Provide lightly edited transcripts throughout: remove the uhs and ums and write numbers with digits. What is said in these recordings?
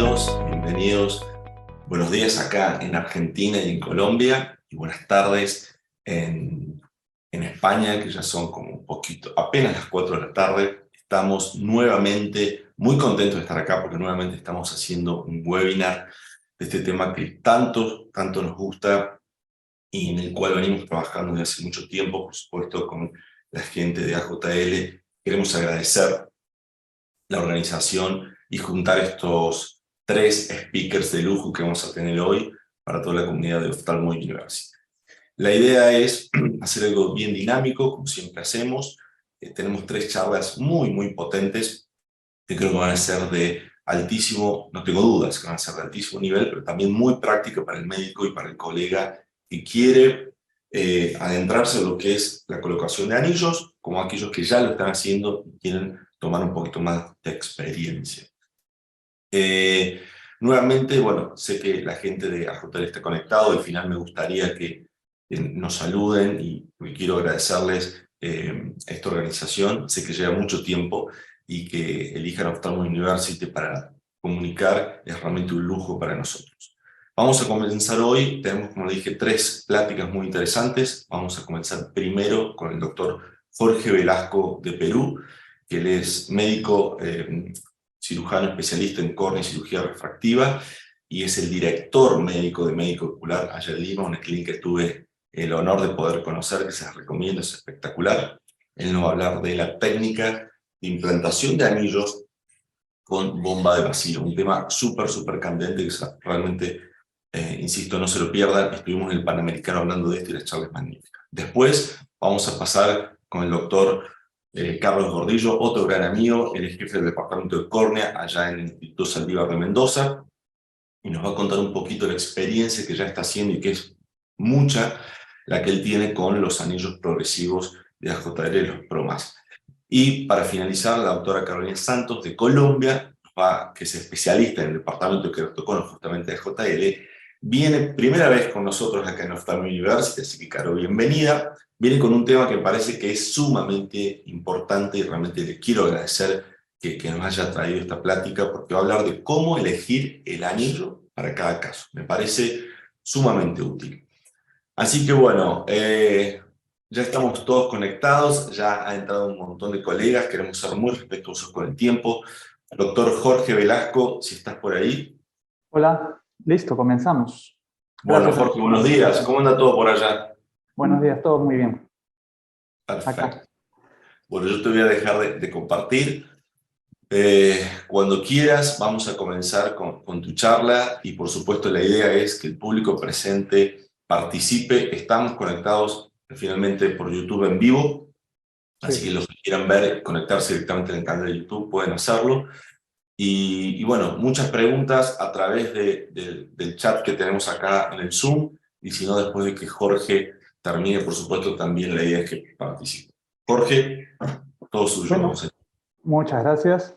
bienvenidos, bienvenidos. Buenos días acá en Argentina y en Colombia, y buenas tardes en España, que ya son como un poquito, apenas las 4 de la tarde. Estamos nuevamente muy contentos de estar acá porque nuevamente estamos haciendo un webinar de este tema que tanto nos gusta y en el cual venimos trabajando desde hace mucho tiempo, por supuesto, con la gente de AJL. Queremos agradecer la organización y juntar estos 3 speakers de lujo que vamos a tener hoy para toda la comunidad de Ophthalmo University. La idea es hacer algo bien dinámico, como siempre hacemos. Tenemos 3 charlas muy potentes que creo que van a ser de altísimo, no tengo dudas que van a ser de altísimo nivel, pero también muy práctica para el médico y para el colega que quiere adentrarse en lo que es la colocación de anillos, como aquellos que ya lo están haciendo y quieren tomar un poquito más de experiencia. Nuevamente, bueno, sé que la gente de AJL está conectado. Al final me gustaría que nos saluden y quiero agradecerles a esta organización. Sé que lleva mucho tiempo y que elijan Ophthalmo University para comunicar es realmente un lujo para nosotros. Vamos a comenzar hoy. Tenemos, como le dije, 3 pláticas muy interesantes. Vamos a comenzar primero con el doctor Jorge Velasco de Perú, que él es médico cirujano especialista en córnea y cirugía refractiva, y es el director médico de Médico Ocular allá en Lima, una clínica que tuve el honor de poder conocer, que se las recomiendo, es espectacular. Él nos va a hablar de la técnica de implantación de anillos con bomba de vacío, un tema súper candente que realmente, insisto, no se lo pierdan. Estuvimos en el Panamericano hablando de esto y la charla es magnífica. Después vamos a pasar con el doctor Carlos Gordillo, otro gran amigo, él es jefe del departamento de córnea allá en el Instituto Saldívar de Mendoza, y nos va a contar un poquito la experiencia que ya está haciendo y que es mucha la que él tiene con los anillos progresivos de AJL, los PROMAS. Y para finalizar, la doctora Carolina Santos de Colombia, que es especialista en el departamento de queratocono justamente de AJL, viene primera vez con nosotros acá en Ophthalmo University, así que Caro, bienvenida. Viene con un tema que me parece que es sumamente importante y realmente le quiero agradecer que nos haya traído esta plática, porque va a hablar de cómo elegir el anillo para cada caso. Me parece sumamente útil. Así que bueno, ya estamos todos conectados, ya ha entrado un montón de colegas, queremos ser muy respetuosos con el tiempo. Doctor Jorge Velasco, si estás por ahí. Hola, listo, comenzamos. Bueno, Gracias a Jorge, todos por buenos la días. invitación. ¿Cómo anda todo por allá? Buenos días, todo muy bien. Acá. Perfecto. Bueno, yo te voy a dejar de compartir. Cuando quieras, vamos a comenzar con tu charla y por supuesto la idea es que el público presente participe. Estamos conectados finalmente por YouTube en vivo, así que Sí. los que quieran ver, conectarse directamente en el canal de YouTube pueden hacerlo. Y bueno, muchas preguntas a través del chat que tenemos acá en el Zoom, y si no, después de que Jorge termine, por supuesto, también la idea es que participe. Jorge, todo suyo. Bueno, muchas gracias.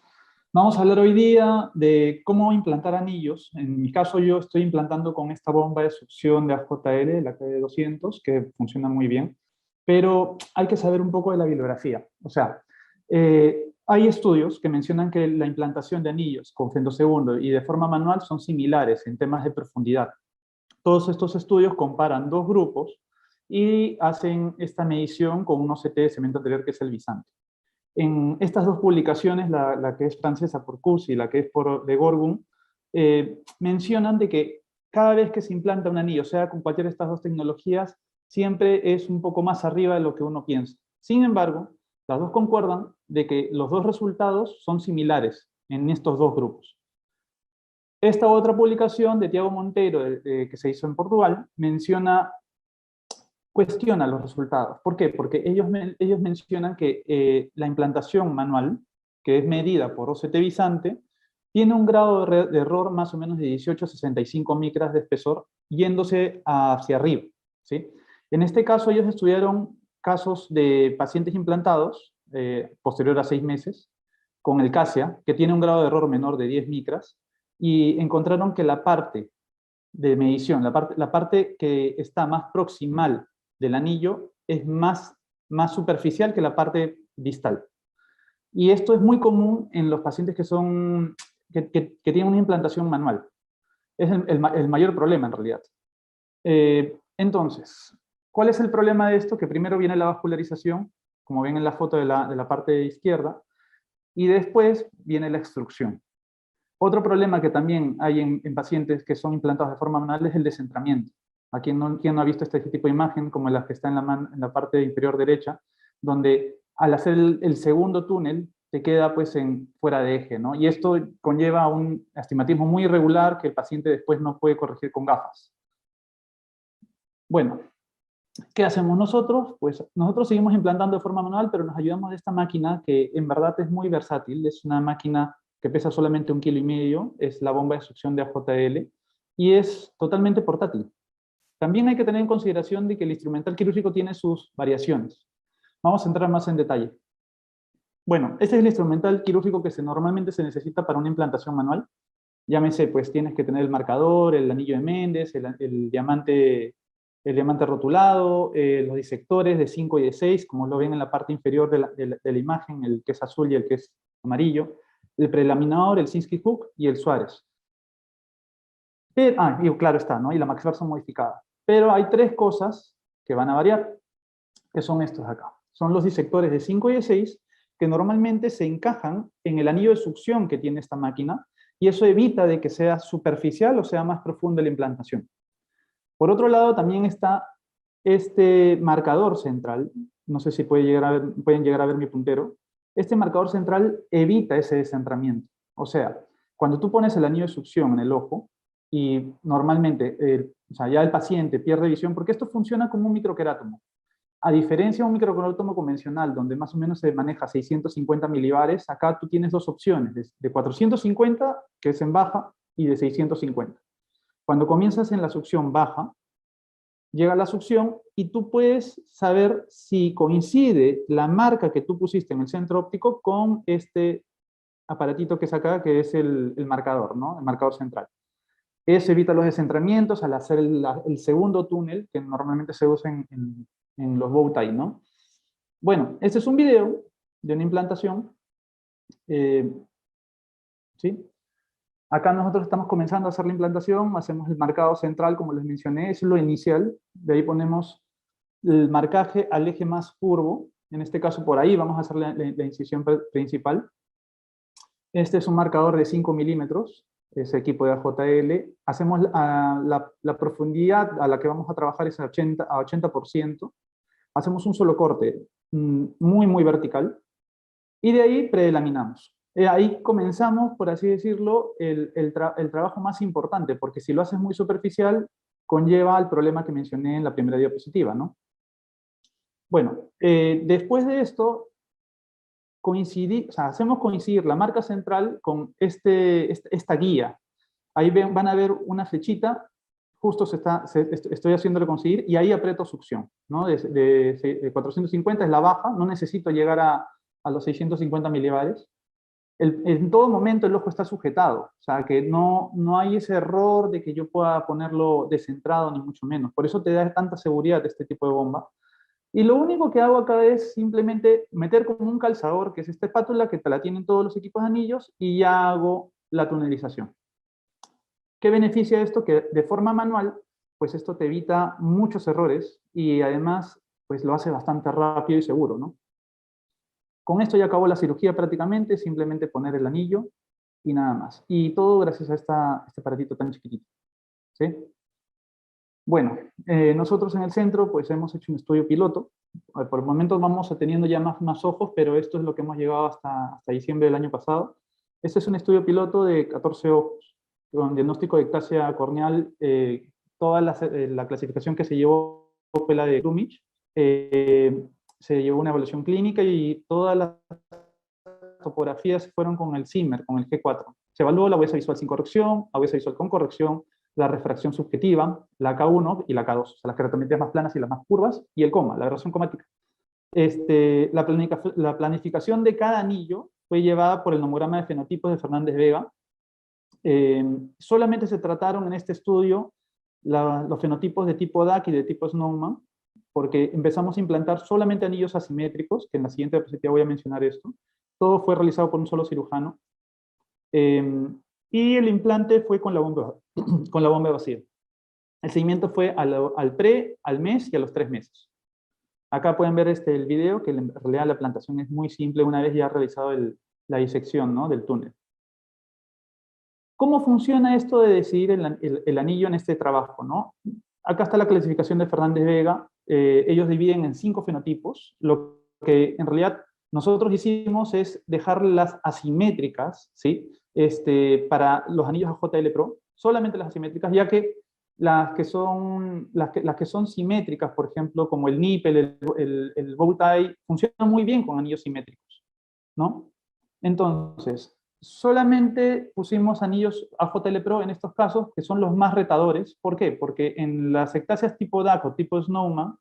Vamos a hablar hoy día de cómo implantar anillos. En mi caso, yo estoy implantando con esta bomba de succión de AJL, la KD200, que funciona muy bien, pero hay que saber un poco de la bibliografía. O sea, hay estudios que mencionan que la implantación de anillos con femtosegundo y de forma manual son similares en temas de profundidad. Todos estos estudios comparan 2 grupos y hacen esta medición con un OCT de cemento anterior que es el Visante. En estas 2 publicaciones, la que es francesa por Cus y la que es de Gorgun, mencionan de que cada vez que se implanta un anillo, sea con cualquiera de estas 2 tecnologías, siempre es un poco más arriba de lo que uno piensa. Sin embargo, las 2 concuerdan de que los 2 resultados son similares en estos 2 grupos. Esta otra publicación de Tiago Monteiro, que se hizo en Portugal, cuestiona los resultados. ¿Por qué? Porque ellos mencionan que la implantación manual, que es medida por OCT Visante, tiene un grado de error más o menos de 18 a 65 micras de espesor, yéndose hacia arriba, ¿sí? En este caso, ellos estudiaron casos de pacientes implantados, posterior a 6 meses, con el CASIA, que tiene un grado de error menor de 10 micras, y encontraron que la parte de medición, la parte que está más proximal del anillo es más superficial que la parte distal. Y esto es muy común en los pacientes que tienen una implantación manual. Es el mayor problema en realidad. Entonces, ¿cuál es el problema de esto? Que primero viene la vascularización, como ven en la foto de la parte izquierda, y después viene la extrusión. Otro problema que también hay en pacientes que son implantados de forma manual es el descentramiento. ¿A quién no ha visto este tipo de imagen, como la que está en la parte inferior derecha, donde al hacer el segundo túnel te queda pues fuera de eje, ¿no? Y esto conlleva un astigmatismo muy irregular que el paciente después no puede corregir con gafas. Bueno, ¿qué hacemos nosotros? Pues nosotros seguimos implantando de forma manual, pero nos ayudamos de esta máquina que en verdad es muy versátil. Es una máquina que pesa solamente 1,5 kilos, es la bomba de succión de AJL, y es totalmente portátil. También hay que tener en consideración de que el instrumental quirúrgico tiene sus variaciones. Vamos a entrar más en detalle. Bueno, este es el instrumental quirúrgico que normalmente se necesita para una implantación manual. Llámese, pues tienes que tener el marcador, el anillo de Méndez, el diamante rotulado, los disectores de 5 y de 6, como lo ven en la parte inferior de la imagen, el que es azul y el que es amarillo, el prelaminador, el Sinskey Hook y el Suárez. Y claro está, ¿no? Y la maxversa modificada. Pero hay 3 cosas que van a variar, que son estos acá. Son los disectores de 5 y de 6, que normalmente se encajan en el anillo de succión que tiene esta máquina, y eso evita de que sea superficial o sea más profunda la implantación. Por otro lado, también está este marcador central, no sé si pueden llegar a ver mi puntero. Este marcador central evita ese descentramiento. O sea, cuando tú pones el anillo de succión en el ojo, y normalmente o sea, ya el paciente pierde visión, porque esto funciona como un microquerátomo. A diferencia de un microquerátomo convencional, donde más o menos se maneja 650 milibares, acá tú tienes 2 opciones, de 450, que es en baja, y de 650. Cuando comienzas en la succión baja, llega la succión y tú puedes saber si coincide la marca que tú pusiste en el centro óptico con este aparatito que es acá, que es el marcador, ¿no? El marcador central. Eso evita los descentramientos al hacer el segundo túnel, que normalmente se usa en los bow tie, ¿no? Bueno, este es un video de una implantación. ¿Sí? Acá nosotros estamos comenzando a hacer la implantación, hacemos el marcado central, como les mencioné, es lo inicial. De ahí ponemos el marcaje al eje más curvo. En este caso, por ahí vamos a hacer la incisión principal. Este es un marcador de 5 milímetros, ese equipo de AJL. Hacemos la profundidad a la que vamos a trabajar es a 80%. Hacemos un solo corte muy, muy vertical. Y de ahí predelaminamos. Ahí comenzamos, por así decirlo, el trabajo más importante, porque si lo haces muy superficial, conlleva al problema que mencioné en la primera diapositiva, ¿no? Bueno, después de esto, hacemos coincidir la marca central con esta guía. Ahí van a ver una flechita, justo estoy haciéndole conseguir, y ahí aprieto succión, ¿no? De 450 es la baja, no necesito llegar a los 650 milibares. En todo momento el ojo está sujetado, o sea que no hay ese error de que yo pueda ponerlo descentrado, ni mucho menos. Por eso te da tanta seguridad este tipo de bomba. Y lo único que hago acá es simplemente meter como un calzador, que es esta espátula que te la tienen todos los equipos de anillos, y ya hago la tunelización. ¿Qué beneficia esto? Que de forma manual, pues esto te evita muchos errores y además pues lo hace bastante rápido y seguro, ¿no? Con esto ya acabó la cirugía prácticamente, simplemente poner el anillo y nada más. Y todo gracias a este aparatito tan chiquitito. ¿Sí? Bueno, nosotros en el centro pues hemos hecho un estudio piloto. Por el momento vamos teniendo ya más ojos, pero esto es lo que hemos llegado hasta diciembre del año pasado. Este es un estudio piloto de 14 ojos, con diagnóstico de ectasia corneal. Toda la clasificación que se llevó fue la de Grumich. Se llevó una evaluación clínica y todas las topografías fueron con el Zimmer, con el G4. Se evaluó la agudeza visual sin corrección, agudeza visual con corrección, la refracción subjetiva, la K1 y la K2, o sea, las keratometrías más planas y las más curvas, y el coma, la aberración comática. La planificación de cada anillo fue llevada por el nomograma de fenotipos de Fernández Vega. Solamente se trataron en este estudio los fenotipos de tipo DAC y de tipo Snowman, porque empezamos a implantar solamente anillos asimétricos, que en la siguiente diapositiva voy a mencionar esto. Todo fue realizado por un solo cirujano. y el implante fue con la bomba, con la bomba vacía. El seguimiento fue al pre, al mes y a los 3 meses. Acá pueden ver el video, que en realidad la plantación es muy simple una vez ya realizado la disección, ¿no?, del túnel. ¿Cómo funciona esto de decidir el anillo en este trabajo, ¿no? Acá está la clasificación de Fernández Vega. Ellos dividen en 5 fenotipos. Lo que en realidad nosotros hicimos es dejarlas asimétricas, ¿sí? Para los anillos AJL Pro, solamente las asimétricas, ya que las que son simétricas, por ejemplo, como el nippel, el bow tie, funcionan muy bien con anillos simétricos, ¿no? Entonces, solamente pusimos anillos AJL Pro en estos casos, que son los más retadores. ¿Por qué? Porque en las ectasias tipo DAC o tipo Snowman,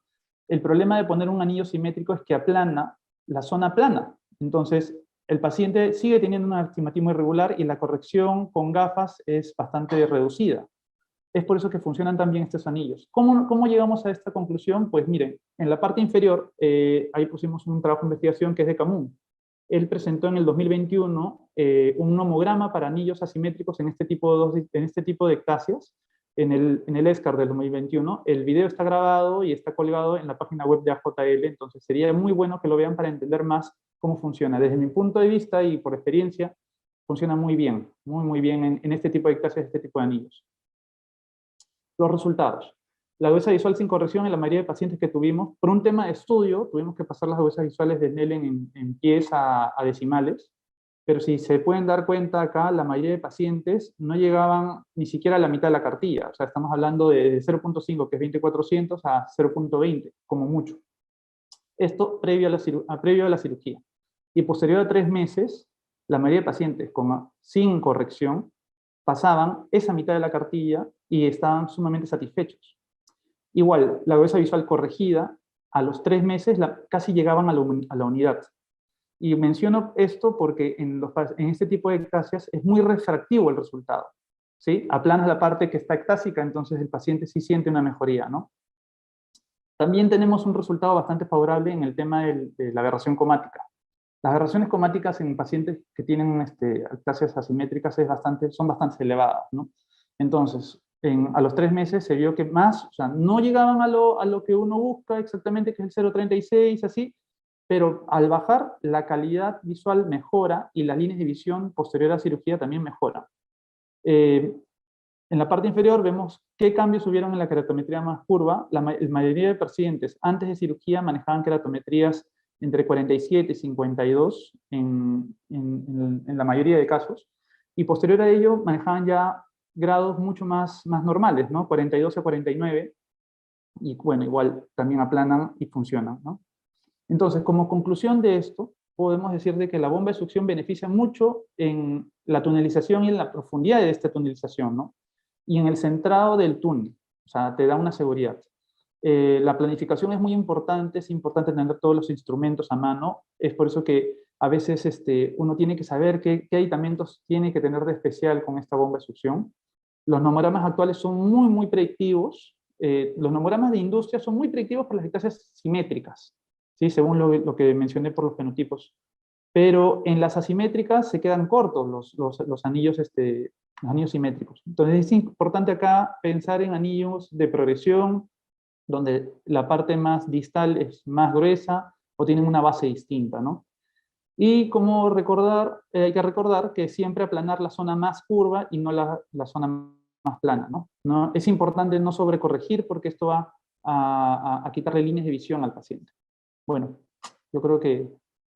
el problema de poner un anillo simétrico es que aplana la zona plana. Entonces, el paciente sigue teniendo un astigmatismo irregular y la corrección con gafas es bastante reducida. Es por eso que funcionan tan bien estos anillos. ¿Cómo llegamos a esta conclusión? Pues miren, en la parte inferior, ahí pusimos un trabajo de investigación que es de Camun. Él presentó en el 2021 un nomograma para anillos asimétricos en este tipo de ectasias, en el ESCAR del 2021. El video está grabado y está colgado en la página web de AJL, entonces sería muy bueno que lo vean para entender más cómo funciona. Desde mi punto de vista y por experiencia, funciona muy bien, muy bien en este tipo de ectasias, este tipo de anillos. Los resultados. La agudeza visual sin corrección en la mayoría de pacientes que tuvimos, por un tema de estudio, tuvimos que pasar las agudezas visuales de Snellen en pies a decimales, pero si se pueden dar cuenta acá, la mayoría de pacientes no llegaban ni siquiera a la mitad de la cartilla. O sea, estamos hablando de 0.5, que es 2400, a 0.20, como mucho. Esto previo a la cirugía. Y posterior a 3 meses, la mayoría de pacientes sin corrección pasaban esa mitad de la cartilla y estaban sumamente satisfechos. Igual, la agudeza visual corregida, a los 3 meses casi llegaban a la unidad. Y menciono esto porque en este tipo de ectasias es muy refractivo el resultado, ¿sí? Aplanas la parte que está ectásica, entonces el paciente sí siente una mejoría, ¿no? También tenemos un resultado bastante favorable en el tema de la aberración cromática. Las aberraciones cromáticas en pacientes que tienen ectasias asimétricas son bastante elevadas, ¿no? Entonces, a los 3 meses se vio que o sea, no llegaban a lo que uno busca exactamente, que es el 0.36, así, pero al bajar, la calidad visual mejora y las líneas de visión posterior a cirugía también mejoran. En la parte inferior vemos qué cambios hubieron en la keratometría más curva. La mayoría de pacientes antes de cirugía manejaban keratometrías entre 47 y 52 en la mayoría de casos, y posterior a ello manejaban ya grados mucho más normales, ¿no? 42 a 49, y bueno, igual también aplanan y funcionan, ¿no? Entonces, como conclusión de esto, podemos decir de que la bomba de succión beneficia mucho en la tunelización y en la profundidad de esta tunelización, ¿no? Y en el centrado del túnel, o sea, te da una seguridad. La planificación es muy importante, es importante tener todos los instrumentos a mano, es por eso que a veces uno tiene que saber qué aditamentos tiene que tener de especial con esta bomba de succión. Los nomogramas actuales son muy predictivos. Los nomogramas de industria son muy predictivos por las ectasias simétricas, ¿sí? Según lo que mencioné por los fenotipos. Pero en las asimétricas se quedan cortos los anillos simétricos. Entonces es importante acá pensar en anillos de progresión, donde la parte más distal es más gruesa o tienen una base distinta, ¿no? Y como hay que recordar que siempre aplanar la zona más curva y no la zona más plana, ¿no? Es importante no sobrecorregir porque esto va a quitarle líneas de visión al paciente. Bueno, yo creo que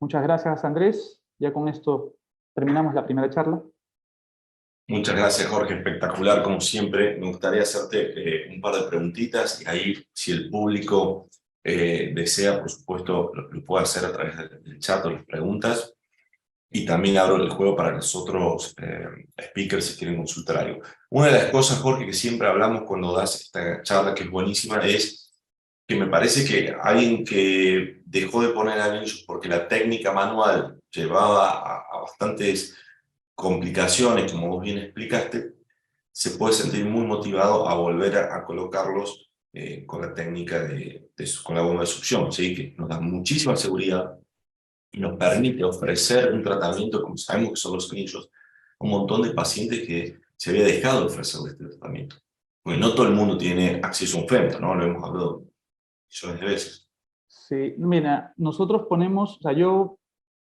muchas gracias, Andrés. Ya con esto terminamos la primera charla. Muchas gracias, Jorge. Espectacular, como siempre. Me gustaría hacerte un par de preguntitas y ahí, si el público desea, por supuesto, lo puede hacer a través del chat o las preguntas. Y también abro el juego para los otros speakers si quieren consultar algo. Una de las cosas, Jorge, que siempre hablamos cuando das esta charla, que es buenísima, es que me parece que alguien que dejó de poner anillos porque la técnica manual llevaba a bastantes complicaciones, como vos bien explicaste, se puede sentir muy motivado a volver a colocarlos con la técnica con la bomba de succión, ¿sí? Que nos da muchísima seguridad y nos permite ofrecer un tratamiento, como sabemos que son los anillos, un montón de pacientes que se había dejado de ofrecer este tratamiento. Porque no todo el mundo tiene acceso a un femto, ¿no? Lo hemos hablado millones de veces. Sí, mira, nosotros ponemos, o sea, yo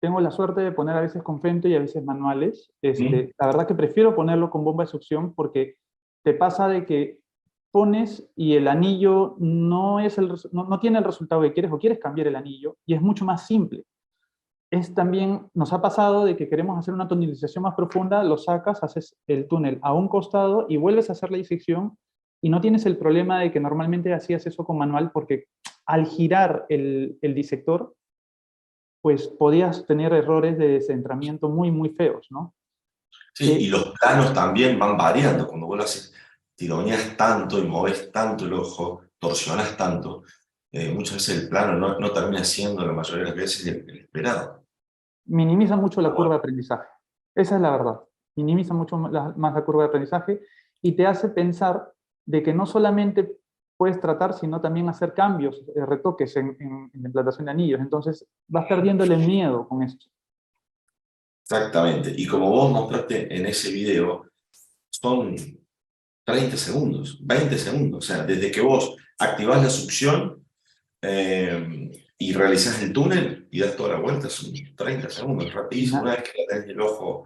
tengo la suerte de poner a veces con femto y a veces manuales. ¿Mm? La verdad que prefiero ponerlo con bomba de succión porque te pasa de que pones y el anillo no tiene el resultado que quieres o quieres cambiar el anillo y es mucho más simple. También nos ha pasado de que queremos hacer una tonilización más profunda, lo sacas, haces el túnel a un costado y vuelves a hacer la disección y no tienes el problema de que normalmente hacías eso con manual porque al girar el disector, pues podías tener errores de descentramiento muy, muy feos, ¿no? Sí, y los planos también van variando. Cuando vos lo haces, tironeas tanto y moves tanto el ojo, torsionas tanto, muchas veces el plano no termina siendo la mayoría de las veces el esperado. Minimiza mucho la Pero bueno, curva de aprendizaje. Esa es la verdad. Minimiza mucho más la curva de aprendizaje y te hace pensar de que no solamente puedes tratar, sino también hacer cambios, retoques en la implantación de anillos. Entonces, vas perdiendo el miedo con esto. exactamente. Y como vos mostraste en ese video, son 30 segundos, 20 segundos. O sea, desde que vos activás la succión y realizás el túnel y das toda la vuelta, son 30 segundos, rapidísimo. Una vez que ya tenés el ojo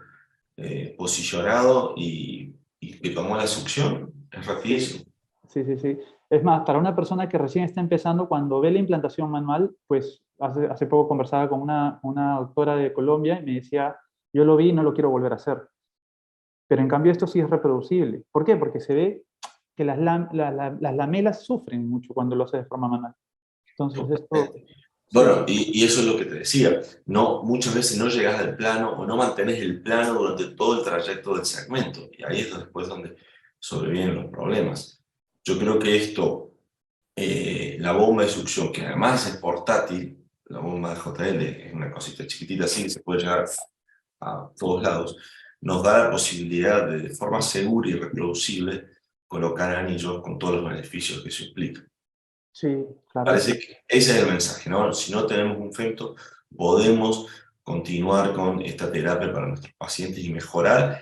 posicionado y que tomó la succión, es Sí, rapidísimo. sí, sí, sí. Es más, para una persona que recién está empezando, cuando ve la implantación manual, pues hace poco conversaba con una doctora de Colombia y me decía, yo lo vi y no lo quiero volver a hacer. Pero en cambio esto sí es reproducible. ¿Por qué? Porque se ve que las lamelas sufren mucho cuando lo hace de forma manual. Entonces esto, Bueno, sí, y eso es lo que te decía, no, muchas veces no llegas al plano o no mantenés el plano durante todo el trayecto del segmento, y ahí es después donde sobrevienen los problemas. Yo creo que esto, la bomba de succión, que además es portátil, la bomba de JL es una cosita chiquitita así que se puede llegar a todos lados, nos da la posibilidad de forma segura y reproducible colocar anillos con todos los beneficios que eso implica. sí, claro. Parece que ese es el mensaje, ¿no? Si no tenemos un femto, podemos continuar con esta terapia para nuestros pacientes y mejorar.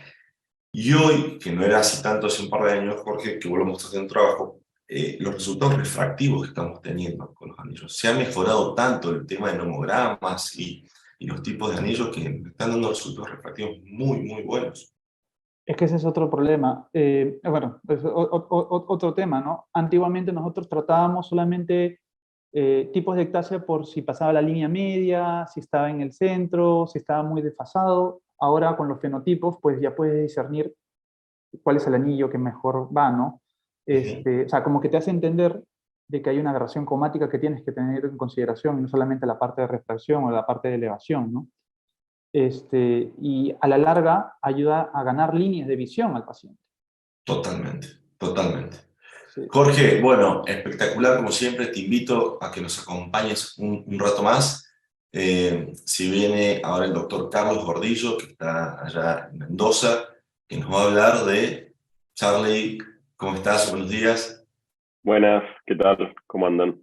Y hoy, que no era así tanto hace un par de años, Jorge, que vos lo mostraste en un trabajo, los resultados refractivos que estamos teniendo con los anillos. Se ha mejorado tanto el tema de nomogramas y los tipos de anillos que están dando resultados refractivos muy, muy buenos. Es que ese es otro problema. Bueno, es otro tema, ¿no? Antiguamente nosotros tratábamos solamente tipos de ectasia por si pasaba la línea media, si estaba en el centro, si estaba muy desfasado. Ahora con los fenotipos, pues ya puedes discernir cuál es el anillo que mejor va, ¿no? Ujú. O sea, como que te hace entender de que hay una aberración cromática que tienes que tener en consideración, y no solamente la parte de refracción o la parte de elevación, ¿no? Y a la larga ayuda a ganar líneas de visión al paciente. Totalmente, totalmente. Sí. Jorge, bueno, espectacular como siempre, te invito a que nos acompañes un rato más. Si viene ahora el doctor Carlos Gordillo, que está allá en Mendoza, que nos va a hablar de Charlie, ¿cómo estás? Buenos días. Buenas, ¿qué tal? ¿Cómo andan?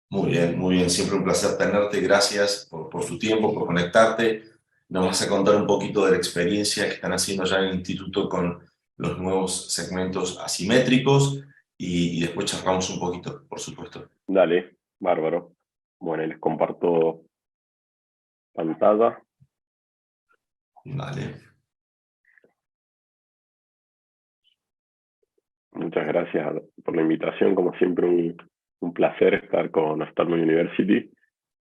Muy bien, siempre un placer tenerte, gracias por tu tiempo, por conectarte. Nos vas a contar un poquito de la experiencia que están haciendo allá en el instituto con los nuevos segmentos asimétricos y después charlamos un poquito, por supuesto. Dale, bárbaro. Bueno, les comparto pantalla. Vale. Muchas gracias por la invitación. Como siempre, un placer estar con Starman University.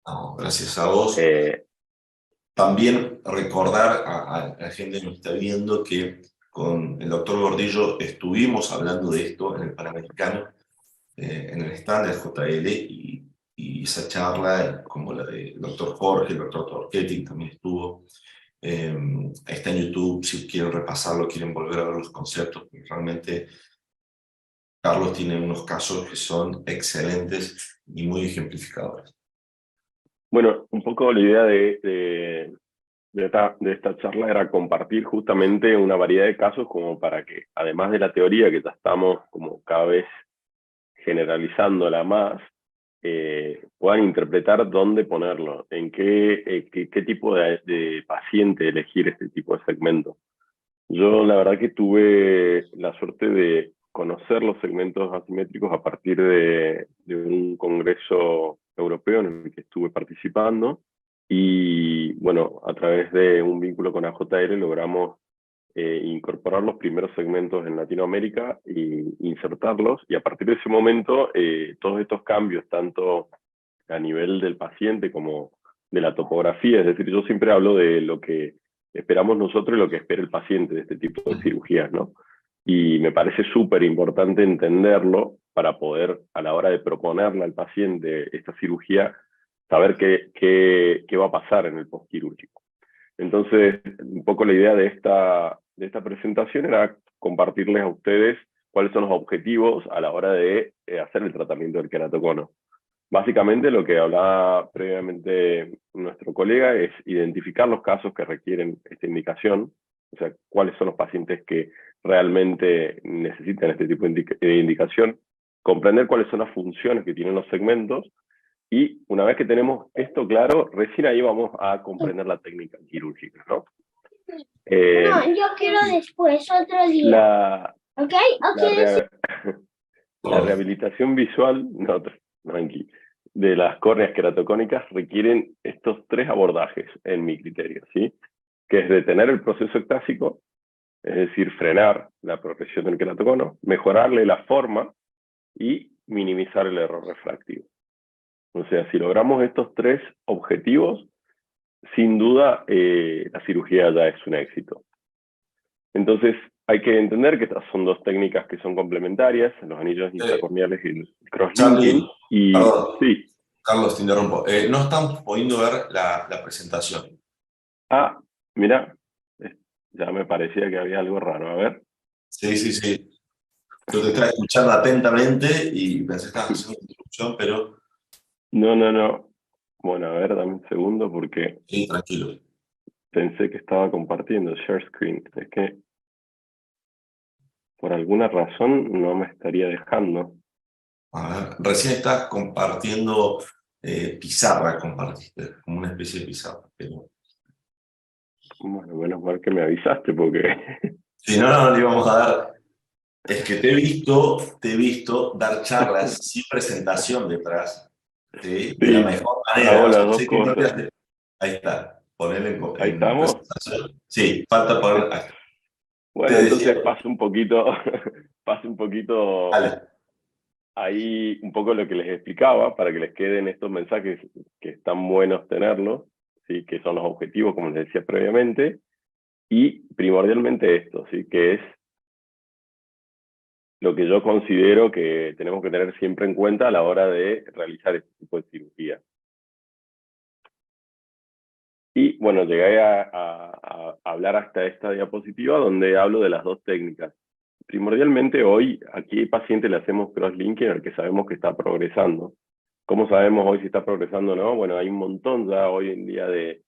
No, gracias a vos. Eh, También recordar a la gente que nos está viendo que con el doctor Gordillo estuvimos hablando de esto en el Panamericano, en el stand del JL, y esa charla, como la del doctor Jorge, el doctor Torquetti también estuvo, está en YouTube si quieren repasarlo, quieren volver a ver los conceptos, porque realmente Carlos tiene unos casos que son excelentes y muy ejemplificadores. bueno, un poco la idea de esta charla era compartir justamente una variedad de casos como para que, además de la teoría que ya estamos como cada vez generalizándola más, puedan interpretar dónde ponerlo, en qué tipo de paciente elegir este tipo de segmento. Yo la verdad que tuve la suerte de conocer los segmentos asimétricos a partir de un congreso europeo en el que estuve participando, y bueno, a través de un vínculo con AJR logramos incorporar los primeros segmentos en Latinoamérica e insertarlos, y a partir de ese momento todos estos cambios, tanto a nivel del paciente como de la topografía, es decir, yo siempre hablo de lo que esperamos nosotros y lo que espera el paciente de este tipo de cirugías, ¿no? Y me parece súper importante entenderlo para poder, a la hora de proponerle al paciente esta cirugía, saber qué va a pasar en el postquirúrgico. Entonces, un poco la idea de esta presentación era compartirles a ustedes cuáles son los objetivos a la hora de hacer el tratamiento del queratocono. Básicamente lo que hablaba previamente nuestro colega es identificar los casos que requieren esta indicación, o sea, cuáles son los pacientes que realmente necesitan este tipo de indicación, comprender cuáles son las funciones que tienen los segmentos, y una vez que tenemos esto claro, recién ahí vamos a comprender la técnica quirúrgica, ¿no? No, yo quiero después, otro día. ¿Ok? La rehabilitación visual, no, tranqui, de las córneas queratocónicas requieren estos tres abordajes, en mi criterio, ¿sí? Que es detener el proceso ectásico, es decir, frenar la progresión del queratocono, mejorarle la forma y minimizar el error refractivo. O sea, si logramos estos tres objetivos, sin duda la cirugía ya es un éxito. Entonces, hay que entender que estas son dos técnicas que son complementarias, los anillos intracorneales y el crosslinking. Perdón, sí. Carlos, te interrumpo. No estamos pudiendo ver la presentación. Ah, mira, ya me parecía que había algo raro. A ver. Sí. Yo te estaba escuchando atentamente y pensé que estabas haciendo una introducción, pero... No. Bueno, a ver, dame un segundo porque... Sí, tranquilo. Pensé que estaba compartiendo share screen. Es que por alguna razón no me estaría dejando. A ver, recién estás compartiendo pizarra, compartiste, como una especie de pizarra. Pero... Bueno, menos mal que me avisaste porque... Si no, le íbamos a dar... Es que te he visto dar charlas sin presentación detrás, ¿sí? De la mejor manera. Hago las No dos sé qué cosas. ahí está, ponerle Ahí en estamos. presentación. Sí, falta poner... Bueno, Te entonces decía, paso un poquito dale. ahí un poco lo que les explicaba, para que les queden estos mensajes que están buenos tenerlos, ¿sí? Que son los objetivos, como les decía previamente, y primordialmente esto, ¿sí? Que es lo que yo considero que tenemos que tener siempre en cuenta a la hora de realizar este tipo de cirugía. Y bueno, llegué a hablar hasta esta diapositiva donde hablo de las dos técnicas. Primordialmente hoy, aquí al paciente le hacemos crosslinking al que sabemos que está progresando. ¿Cómo sabemos hoy si está progresando o no? Bueno, hay un montón ya hoy en día de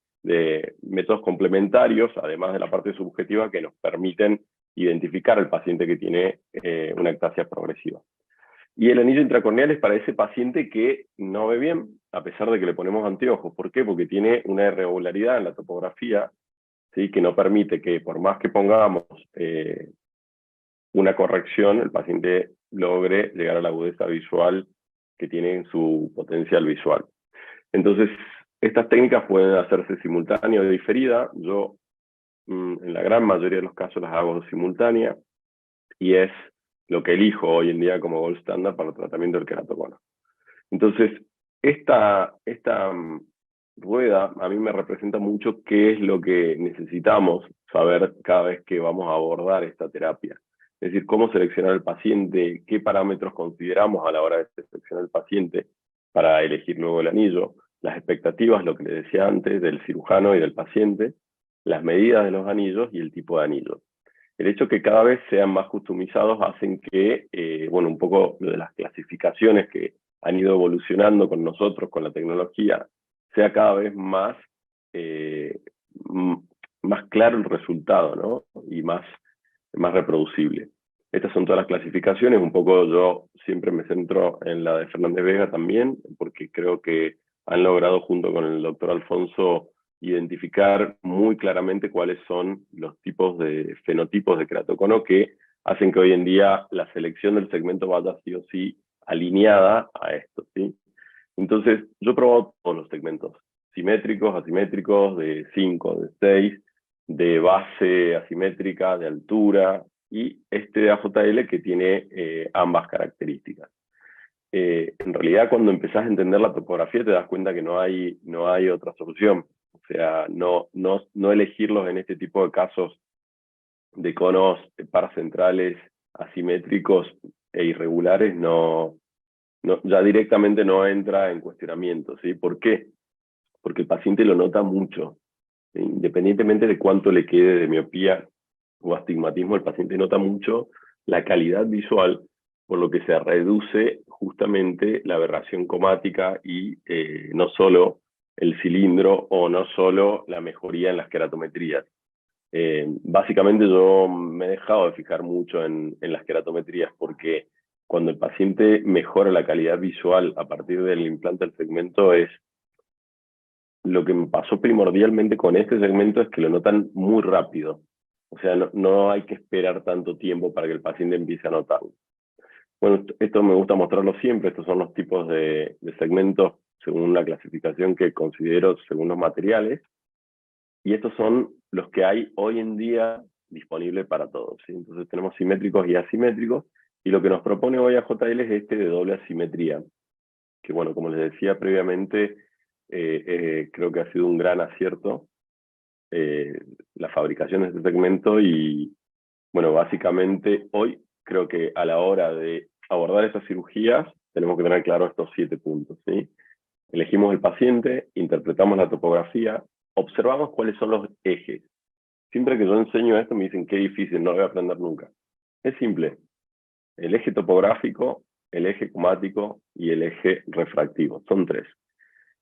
métodos complementarios, además de la parte subjetiva, que nos permiten identificar al paciente que tiene una ectasia progresiva. Y el anillo intracorneal es para ese paciente que no ve bien, a pesar de que le ponemos anteojos. ¿Por qué? Porque tiene una irregularidad en la topografía, ¿sí? Que no permite que, por más que pongamos una corrección, el paciente logre llegar a la agudeza visual que tiene en su potencial visual. Entonces, estas técnicas pueden hacerse simultánea o diferida. Yo, en la gran mayoría de los casos, las hago simultánea, y es lo que elijo hoy en día como gold standard para el tratamiento del queratocono. Entonces, esta rueda a mí me representa mucho qué es lo que necesitamos saber cada vez que vamos a abordar esta terapia. Es decir, cómo seleccionar al paciente, qué parámetros consideramos a la hora de seleccionar al paciente para elegir luego el anillo, las expectativas, lo que les decía antes, del cirujano y del paciente, las medidas de los anillos y el tipo de anillo. El hecho que cada vez sean más customizados hacen que, bueno, un poco lo de las clasificaciones que han ido evolucionando con nosotros, con la tecnología, sea cada vez más claro el resultado, ¿no? Y más reproducible. Estas son todas las clasificaciones. Un poco yo siempre me centro en la de Fernández Vega también, porque creo que han logrado junto con el doctor Alfonso identificar muy claramente cuáles son los tipos de fenotipos de queratocono que hacen que hoy en día la selección del segmento vaya sí o sí alineada a esto, ¿sí? Entonces, yo he probado todos los segmentos, simétricos, asimétricos, de 5, de 6, de base asimétrica, de altura, y este de AJL que tiene ambas características. En realidad, cuando empezás a entender la topografía, te das cuenta que no hay otra solución. O sea, no elegirlos en este tipo de casos de conos paracentrales asimétricos e irregulares ya directamente no entra en cuestionamiento, ¿sí? ¿Por qué? Porque el paciente lo nota mucho. Independientemente de cuánto le quede de miopía o astigmatismo, el paciente nota mucho la calidad visual, por lo que se reduce justamente la aberración cromática y no solo el cilindro o no solo la mejoría en las queratometrías. Básicamente yo me he dejado de fijar mucho en las queratometrías porque cuando el paciente mejora la calidad visual a partir del implante del segmento lo que me pasó primordialmente con este segmento es que lo notan muy rápido. O sea, no hay que esperar tanto tiempo para que el paciente empiece a notarlo. Bueno, esto me gusta mostrarlo siempre. Estos son los tipos de segmentos según la clasificación que considero según los materiales. Y estos son los que hay hoy en día disponibles para todos, ¿sí? Entonces tenemos simétricos y asimétricos. Y lo que nos propone hoy AJL es este de doble asimetría. Que bueno, como les decía previamente, creo que ha sido un gran acierto la fabricación de este segmento y, bueno, básicamente hoy creo que a la hora de abordar estas cirugías tenemos que tener claro estos 7 puntos, ¿sí? Elegimos el paciente, interpretamos la topografía, observamos cuáles son los ejes. Siempre que yo enseño esto me dicen qué difícil, no lo voy a aprender nunca. Es simple, el eje topográfico, el eje cromático y el eje refractivo, son 3.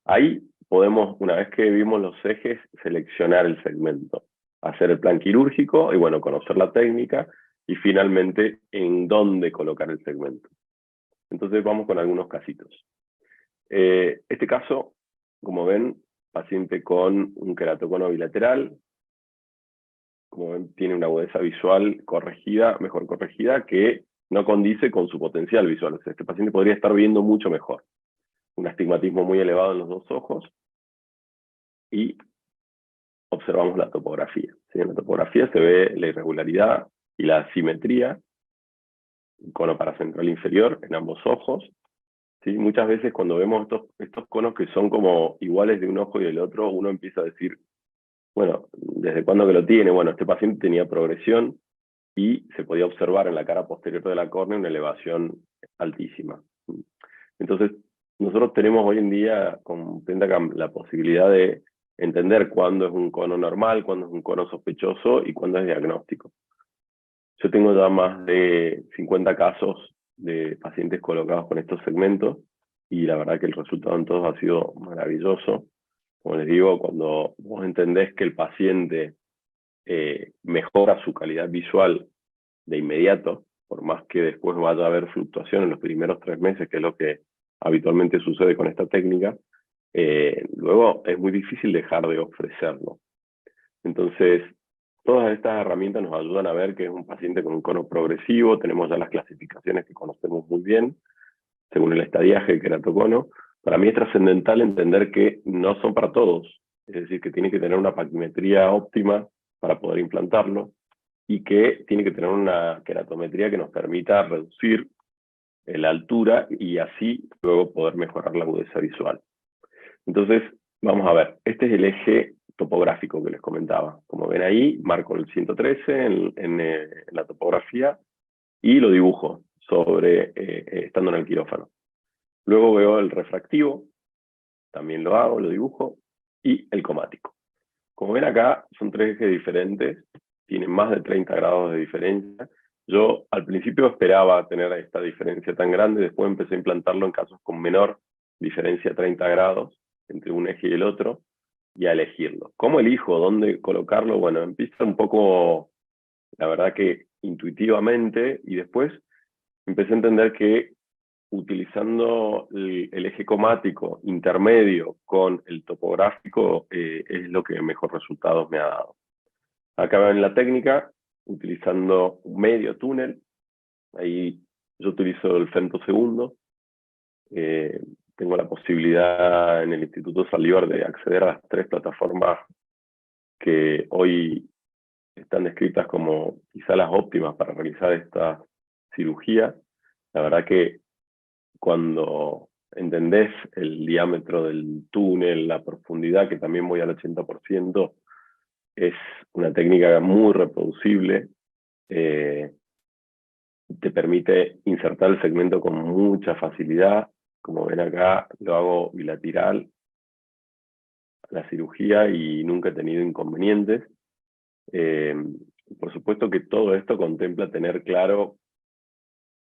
Ahí podemos, una vez que vimos los ejes, seleccionar el segmento, hacer el plan quirúrgico y bueno, conocer la técnica y finalmente en dónde colocar el segmento. Entonces vamos con algunos casitos. Este caso, como ven, paciente con un queratocono bilateral, como ven, tiene una agudeza visual corregida, mejor corregida, que no condice con su potencial visual. O sea, este paciente podría estar viendo mucho mejor. Un astigmatismo muy elevado en los 2 ojos, y observamos la topografía. ¿Sí? En la topografía se ve la irregularidad y la asimetría, un cono paracentral inferior en ambos ojos. ¿Sí? Muchas veces cuando vemos estos conos que son como iguales de un ojo y del otro, uno empieza a decir, bueno, ¿desde cuándo que lo tiene? Bueno, este paciente tenía progresión y se podía observar en la cara posterior de la córnea una elevación altísima. Entonces, nosotros tenemos hoy en día con Pentacam la posibilidad de entender cuándo es un cono normal, cuándo es un cono sospechoso y cuándo es diagnóstico. Yo tengo ya más de 50 casos de pacientes colocados con estos segmentos y la verdad que el resultado en todos ha sido maravilloso. Como les digo, cuando vos entendés que el paciente mejora su calidad visual de inmediato, por más que después vaya a haber fluctuación en los primeros 3 meses, que es lo que habitualmente sucede con esta técnica, luego es muy difícil dejar de ofrecerlo. Entonces, todas estas herramientas nos ayudan a ver que es un paciente con un cono progresivo, tenemos ya las clasificaciones que conocemos muy bien, según el estadiaje del queratocono. Para mí es trascendental entender que no son para todos, es decir, que tiene que tener una paquimetría óptima para poder implantarlo, y que tiene que tener una queratometría que nos permita reducir la altura y así luego poder mejorar la agudeza visual. Entonces, vamos a ver, este es el eje topográfico que les comentaba. Como ven ahí, marco el 113 en la topografía y lo dibujo estando en el quirófano. Luego veo el refractivo, también lo hago, lo dibujo, y el cromático. Como ven acá, son 3 ejes diferentes, tienen más de 30 grados de diferencia. Yo al principio esperaba tener esta diferencia tan grande, después empecé a implantarlo en casos con menor diferencia, 30 grados, entre un eje y el otro, y a elegirlo. ¿Cómo elijo? ¿Dónde colocarlo? Bueno, empieza un poco, la verdad que intuitivamente, y después empecé a entender que utilizando el eje comático intermedio con el topográfico es lo que mejor resultados me ha dado. Acá ven la técnica, utilizando un medio túnel. Ahí yo utilizo el femtosegundo. Tengo la posibilidad en el Instituto Saldívar de acceder a las 3 plataformas que hoy están descritas como quizá las óptimas para realizar esta cirugía. La verdad que cuando entendés el diámetro del túnel, la profundidad, que también voy al 80%, es una técnica muy reproducible. Te permite insertar el segmento con mucha facilidad. Como ven acá, lo hago bilateral la cirugía y nunca he tenido inconvenientes. Por supuesto que todo esto contempla tener claro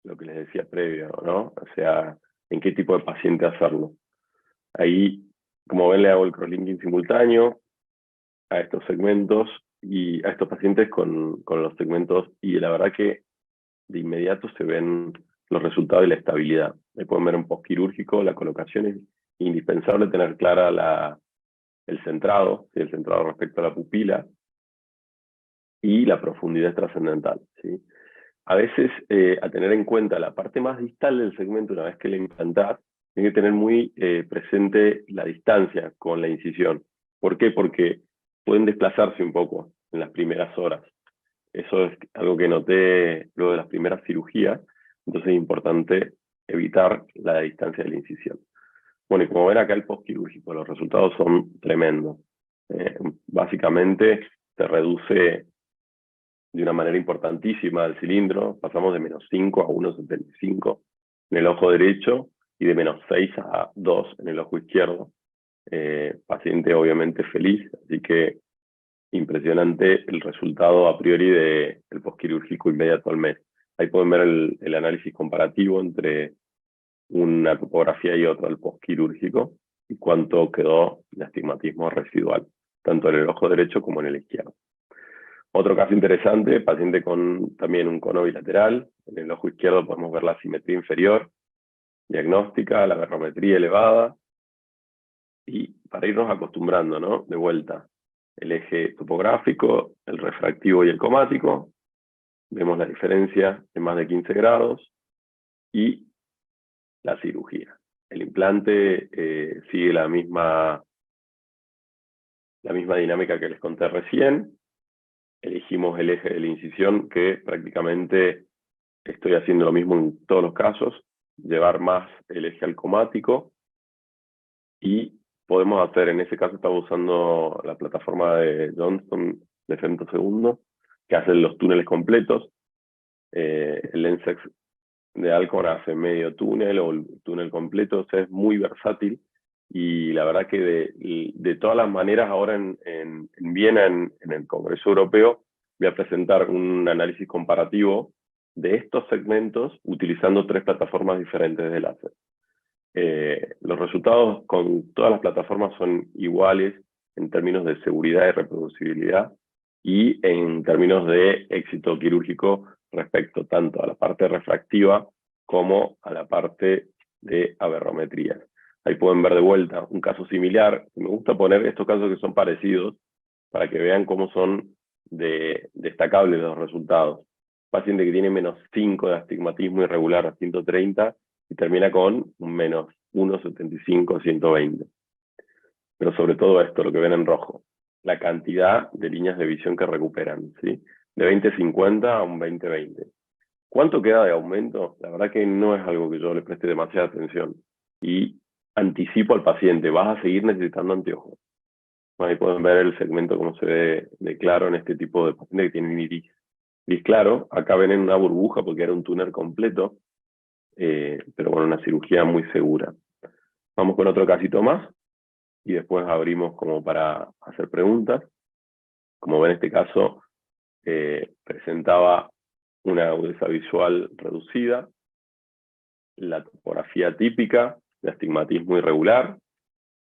lo que les decía previo, ¿no? O sea, en qué tipo de paciente hacerlo. Ahí, como ven, le hago el crosslinking simultáneo a estos segmentos y a estos pacientes con los segmentos, y la verdad que de inmediato se ven los resultados y la estabilidad. Ahí pueden ver un postquirúrgico, la colocación es indispensable tener clara el centrado, ¿sí? El centrado respecto a la pupila, y la profundidad trascendental, ¿sí? A veces, a tener en cuenta la parte más distal del segmento, una vez que le implantás, tiene que tener muy presente la distancia con la incisión. ¿Por qué? Porque pueden desplazarse un poco en las primeras horas. Eso es algo que noté luego de las primeras cirugías, entonces es importante evitar la distancia de la incisión. Bueno, y como ven acá el postquirúrgico, los resultados son tremendos. Básicamente se reduce de una manera importantísima el cilindro, pasamos de -5 a 1,75 en el ojo derecho y de -6 a 2 en el ojo izquierdo. Paciente obviamente feliz, así que impresionante el resultado a priori del postquirúrgico inmediato al mes. Ahí pueden ver el análisis comparativo entre una topografía y otra, el postquirúrgico, y cuánto quedó de astigmatismo residual, tanto en el ojo derecho como en el izquierdo. Otro caso interesante, paciente con también un cono bilateral. En el ojo izquierdo podemos ver la asimetría inferior, diagnóstica, la aberrometría elevada, y para irnos acostumbrando, ¿no? De vuelta, el eje topográfico, el refractivo y el comático. Vemos la diferencia de más de 15 grados, y la cirugía. El implante sigue la misma dinámica que les conté recién. Elegimos el eje de la incisión, que prácticamente estoy haciendo lo mismo en todos los casos, llevar más el eje al comático, y podemos hacer, en ese caso estaba usando la plataforma de Johnson de femtosegundo, que hace los túneles completos. El Lensex de Alcon hace medio túnel o el túnel completo, o sea, es muy versátil, y la verdad que de todas las maneras ahora en Viena, en el Congreso Europeo, voy a presentar un análisis comparativo de estos segmentos utilizando 3 plataformas diferentes de láser. Los resultados con todas las plataformas son iguales en términos de seguridad y reproducibilidad, y en términos de éxito quirúrgico respecto tanto a la parte refractiva como a la parte de aberrometría. Ahí pueden ver de vuelta un caso similar. Me gusta poner estos casos que son parecidos para que vean cómo son destacables los resultados. Paciente que tiene -5 de astigmatismo irregular a 130 y termina con un -1,75 a 120. Pero sobre todo esto, lo que ven en rojo, la cantidad de líneas de visión que recuperan, ¿sí? De 20/50 a un 20/20. ¿Cuánto queda de aumento? La verdad que no es algo que yo le preste demasiada atención. Y anticipo al paciente, vas a seguir necesitando anteojos. Ahí pueden ver el segmento como se ve de claro en este tipo de pacientes que tienen iris claro. Acá ven en una burbuja porque era un túnel completo, pero bueno, una cirugía muy segura. Vamos con otro casito más y después abrimos como para hacer preguntas. Como ven, este caso presentaba una agudeza visual reducida, la topografía típica de astigmatismo irregular.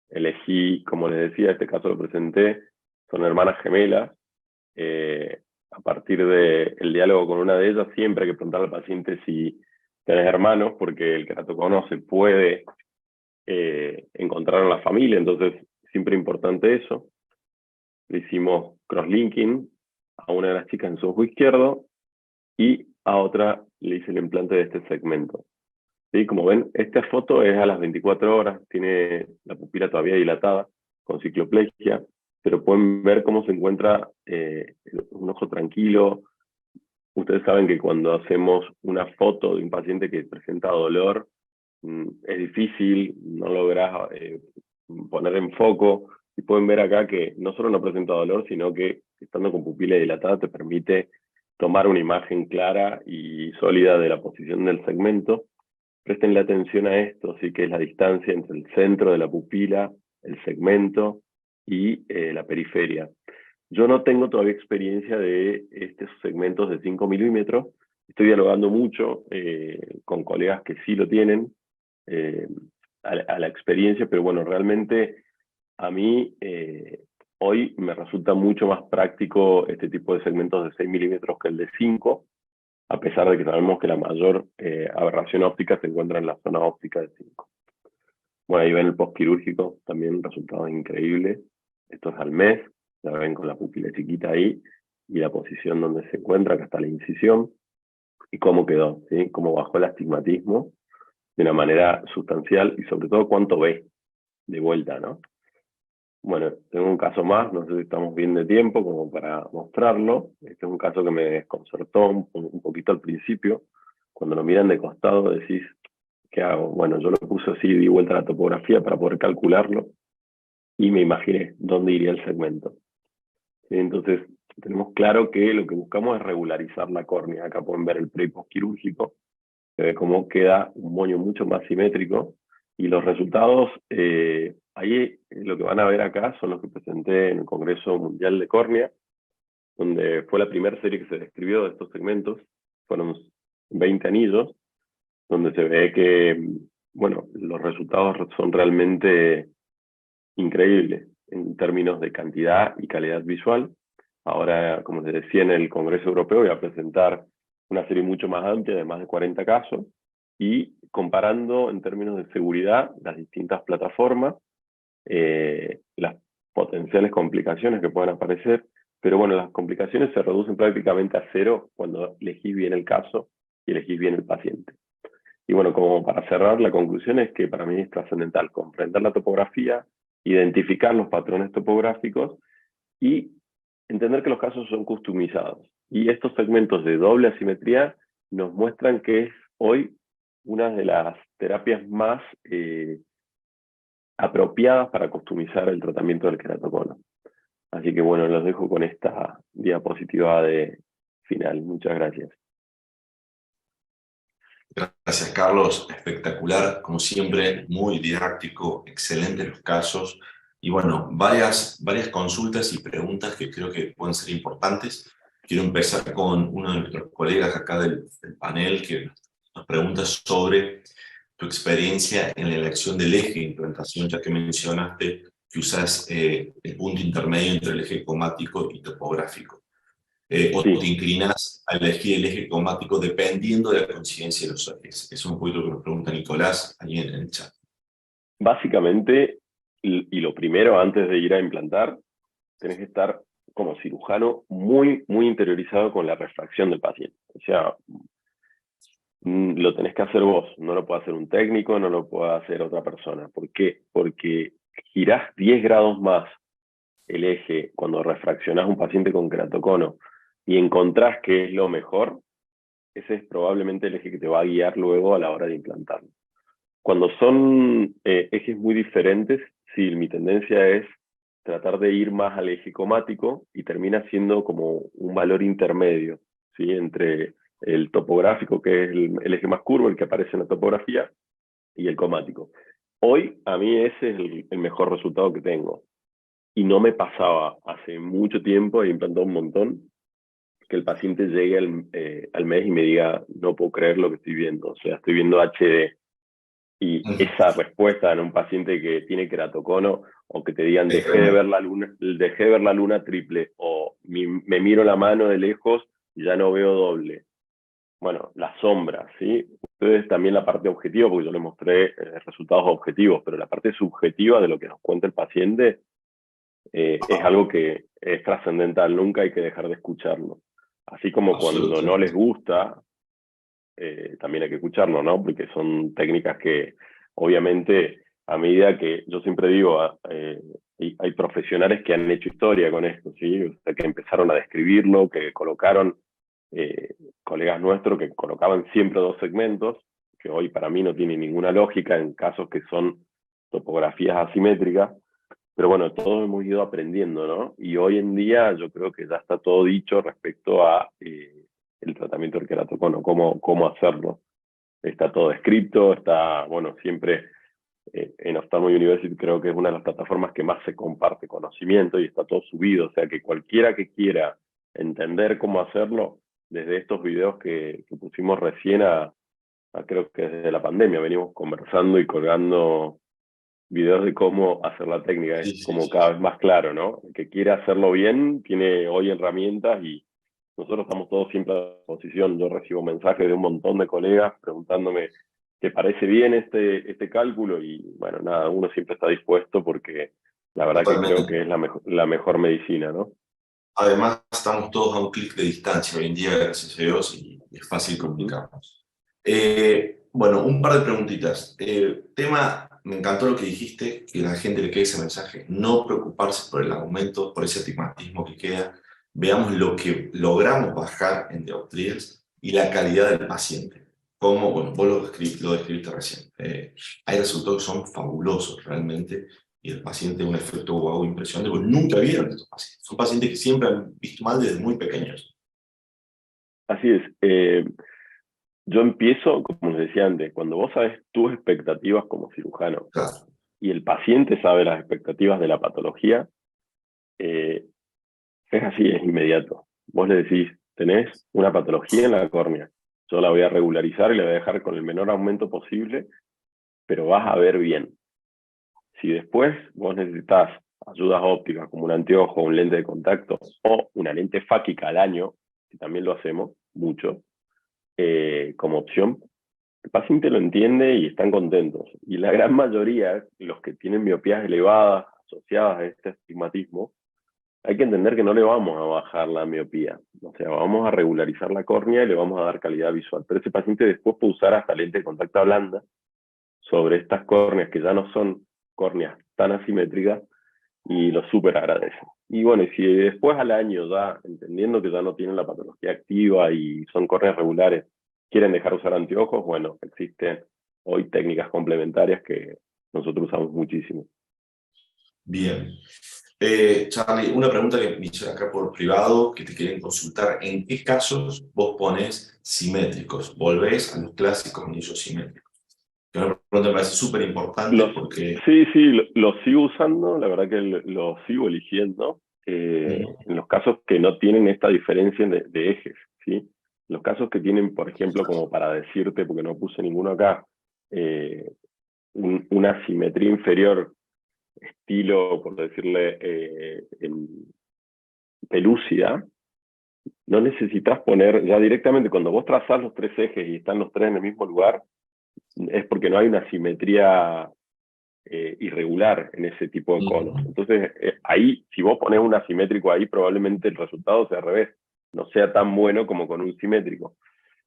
Elegí, como les decía, este caso lo presenté, son hermanas gemelas. A partir del diálogo con una de ellas, siempre hay que preguntarle al paciente si tenés hermanos, porque el queratocono se puede encontrar en la familia, entonces siempre importante eso. Le hicimos crosslinking a una de las chicas en su ojo izquierdo y a otra le hice el implante de este segmento. ¿Sí? Como ven, esta foto es a las 24 horas, tiene la pupila todavía dilatada, con cicloplegia, pero pueden ver cómo se encuentra un ojo tranquilo. Ustedes saben que cuando hacemos una foto de un paciente que presenta dolor, es difícil, no lográs poner en foco, y pueden ver acá que no solo no presenta dolor, sino que estando con pupila dilatada te permite tomar una imagen clara y sólida de la posición del segmento. Prestenle atención a esto, sí, que es la distancia entre el centro de la pupila, el segmento y la periferia. Yo no tengo todavía experiencia de estos segmentos de 5 milímetros. Estoy dialogando mucho con colegas que sí lo tienen, a la experiencia, pero bueno, realmente a mí hoy me resulta mucho más práctico este tipo de segmentos de 6 milímetros que el de 5, a pesar de que sabemos que la mayor aberración óptica se encuentra en la zona óptica de 5. Bueno, ahí ven el postquirúrgico, también resultados increíbles. Esto es al mes, ya ven con la pupila chiquita ahí, y la posición donde se encuentra, acá está la incisión, y cómo quedó, ¿sí? Cómo bajó el astigmatismo de una manera sustancial, y sobre todo cuánto ve de vuelta, ¿no? Bueno, tengo un caso más, no sé si estamos bien de tiempo como para mostrarlo. Este es un caso que me desconcertó un poquito al principio. Cuando lo miran de costado decís, ¿qué hago? Bueno, yo lo puse así, di vuelta a la topografía para poder calcularlo, y me imaginé dónde iría el segmento. ¿Sí? Entonces, tenemos claro que lo que buscamos es regularizar la córnea. Acá pueden ver el pre y postquirúrgico, se ve cómo queda un moño mucho más simétrico, y los resultados, ahí lo que van a ver acá son los que presenté en el Congreso Mundial de Córnea, donde fue la primera serie que se describió de estos segmentos. Fueron 20 anillos, donde se ve que, bueno, los resultados son realmente increíbles en términos de cantidad y calidad visual. Ahora, como les decía, en el Congreso Europeo voy a presentar una serie mucho más amplia de más de 40 casos, y comparando en términos de seguridad las distintas plataformas, las potenciales complicaciones que pueden aparecer, pero bueno, las complicaciones se reducen prácticamente a cero cuando elegís bien el caso y elegís bien el paciente. Y bueno, como para cerrar, la conclusión es que para mí es trascendental comprender la topografía, identificar los patrones topográficos y entender que los casos son customizados. Y estos segmentos de doble asimetría nos muestran que es hoy una de las terapias más apropiadas para customizar el tratamiento del queratocono. Así que bueno, los dejo con esta diapositiva de final. Muchas gracias. Gracias, Carlos. Espectacular, como siempre, muy didáctico, excelentes los casos. Y bueno, varias consultas y preguntas que creo que pueden ser importantes. Quiero empezar con uno de nuestros colegas acá del panel que nos pregunta sobre tu experiencia en la elección del eje de implantación, ya que mencionaste que usas el punto intermedio entre el eje comático y topográfico. O Sí. te inclinas a elegir el eje comático dependiendo de la coincidencia de los ejes. Eso es un poquito lo que nos pregunta Nicolás ahí en el chat. Básicamente, y lo primero antes de ir a implantar, tenés que estar como cirujano muy interiorizado con la refracción del paciente. O sea, lo tenés que hacer vos, no lo puede hacer un técnico, no lo puede hacer otra persona. ¿Por qué? Porque girás 10 grados más el eje cuando refraccionás un paciente con queratocono y encontrás que es lo mejor, ese es probablemente el eje que te va a guiar luego a la hora de implantarlo. Cuando son ejes muy diferentes, sí, mi tendencia es tratar de ir más al eje comático, y termina siendo como un valor intermedio, ¿sí? Entre el topográfico, que es el eje más curvo, el que aparece en la topografía, y el comático. Hoy, a mí ese es el mejor resultado que tengo. Y no me pasaba hace mucho tiempo, he implantado un montón, que el paciente llegue al mes y me diga, no puedo creer lo que estoy viendo, o sea, estoy viendo HD. Y esa respuesta en un paciente que tiene queratocono, o que te digan, dejé de ver la luna triple, o me miro la mano de lejos y ya no veo doble. bueno, las sombras, ¿sí? Ustedes también la parte objetiva, porque yo les mostré resultados objetivos, pero la parte subjetiva de lo que nos cuenta el paciente es algo que es trascendental, nunca hay que dejar de escucharlo. Así como cuando no les gusta, también hay que escucharlo, ¿no? Porque son técnicas que, obviamente, a medida que, yo siempre digo, hay profesionales que han hecho historia con esto, ¿sí? O sea, que empezaron a describirlo, que colocaron, colegas nuestros que colocaban siempre 2 segmentos, que hoy para mí no tiene ninguna lógica en casos que son topografías asimétricas, pero bueno, todos hemos ido aprendiendo, ¿no? Y hoy en día yo creo que ya está todo dicho respecto a el tratamiento del queratocono, cómo hacerlo. Está todo escrito, está, bueno, siempre en Ophthalmo University creo que es una de las plataformas que más se comparte conocimiento y está todo subido, o sea que cualquiera que quiera entender cómo hacerlo, desde estos videos que pusimos recién creo que desde la pandemia venimos conversando y colgando videos de cómo hacer la técnica, es como cada vez más claro, ¿no? El que quiere hacerlo bien tiene hoy herramientas y nosotros estamos todos siempre a disposición. Yo recibo mensajes de un montón de colegas preguntándome ¿te parece bien este cálculo? Y bueno, nada, uno siempre está dispuesto porque la verdad que creo que es la mejor medicina, ¿no? Además, estamos todos a un clic de distancia hoy en día, gracias a Dios, y es fácil comunicarnos. Bueno, un par de preguntitas. Me encantó lo que dijiste, que a la gente le quede ese mensaje, no preocuparse por el aumento, por ese astigmatismo que queda. Veamos lo que logramos bajar en dioptrías y la calidad del paciente. Como, bueno, vos lo describiste recién. Hay resultados que son fabulosos realmente y el paciente un efecto wow impresionante, porque nunca vieron estos pacientes. Son pacientes que siempre han visto mal desde muy pequeños. Así es. Yo empiezo, como les decía antes, cuando vos sabes tus expectativas como cirujano, Claro. y el paciente sabe las expectativas de la patología, es así, es inmediato. Vos le decís, tenés una patología en la córnea, yo la voy a regularizar y la voy a dejar con el menor aumento posible, pero vas a ver bien. Si después vos necesitas ayudas ópticas como un anteojo, un lente de contacto o una lente fáquica al año, que también lo hacemos mucho, como opción, el paciente lo entiende y están contentos. Y la gran mayoría, los que tienen miopías elevadas asociadas a este astigmatismo, hay que entender que no le vamos a bajar la miopía. O sea, vamos a regularizar la córnea y le vamos a dar calidad visual. Pero ese paciente después puede usar hasta lente de contacto blanda sobre estas córneas que ya no son córneas tan asimétricas y lo súper agradece. Y bueno, y si después al año ya, entendiendo que ya no tienen la patología activa y son córneas regulares, quieren dejar usar anteojos, bueno, existen hoy técnicas complementarias que nosotros usamos muchísimo. Bien. Charlie, una pregunta que me hicieron acá por privado, que te quieren consultar. ¿En qué casos vos pones simétricos? ¿Volvés a los clásicos anillos simétricos? Que una pregunta me parece súper importante porque... Sí, lo sigo usando, la verdad que lo sigo eligiendo. En los casos que no tienen esta diferencia de ejes, ¿sí? Los casos que tienen, por ejemplo, como para decirte, porque no puse ninguno acá, una simetría inferior, estilo, por decirle, pelúcida, no necesitas poner, ya directamente cuando vos trazás los 3 ejes y están los 3 en el mismo lugar, es porque no hay una simetría irregular en ese tipo de conos. Entonces, ahí, si vos pones un asimétrico ahí, probablemente el resultado sea al revés, no sea tan bueno como con un simétrico.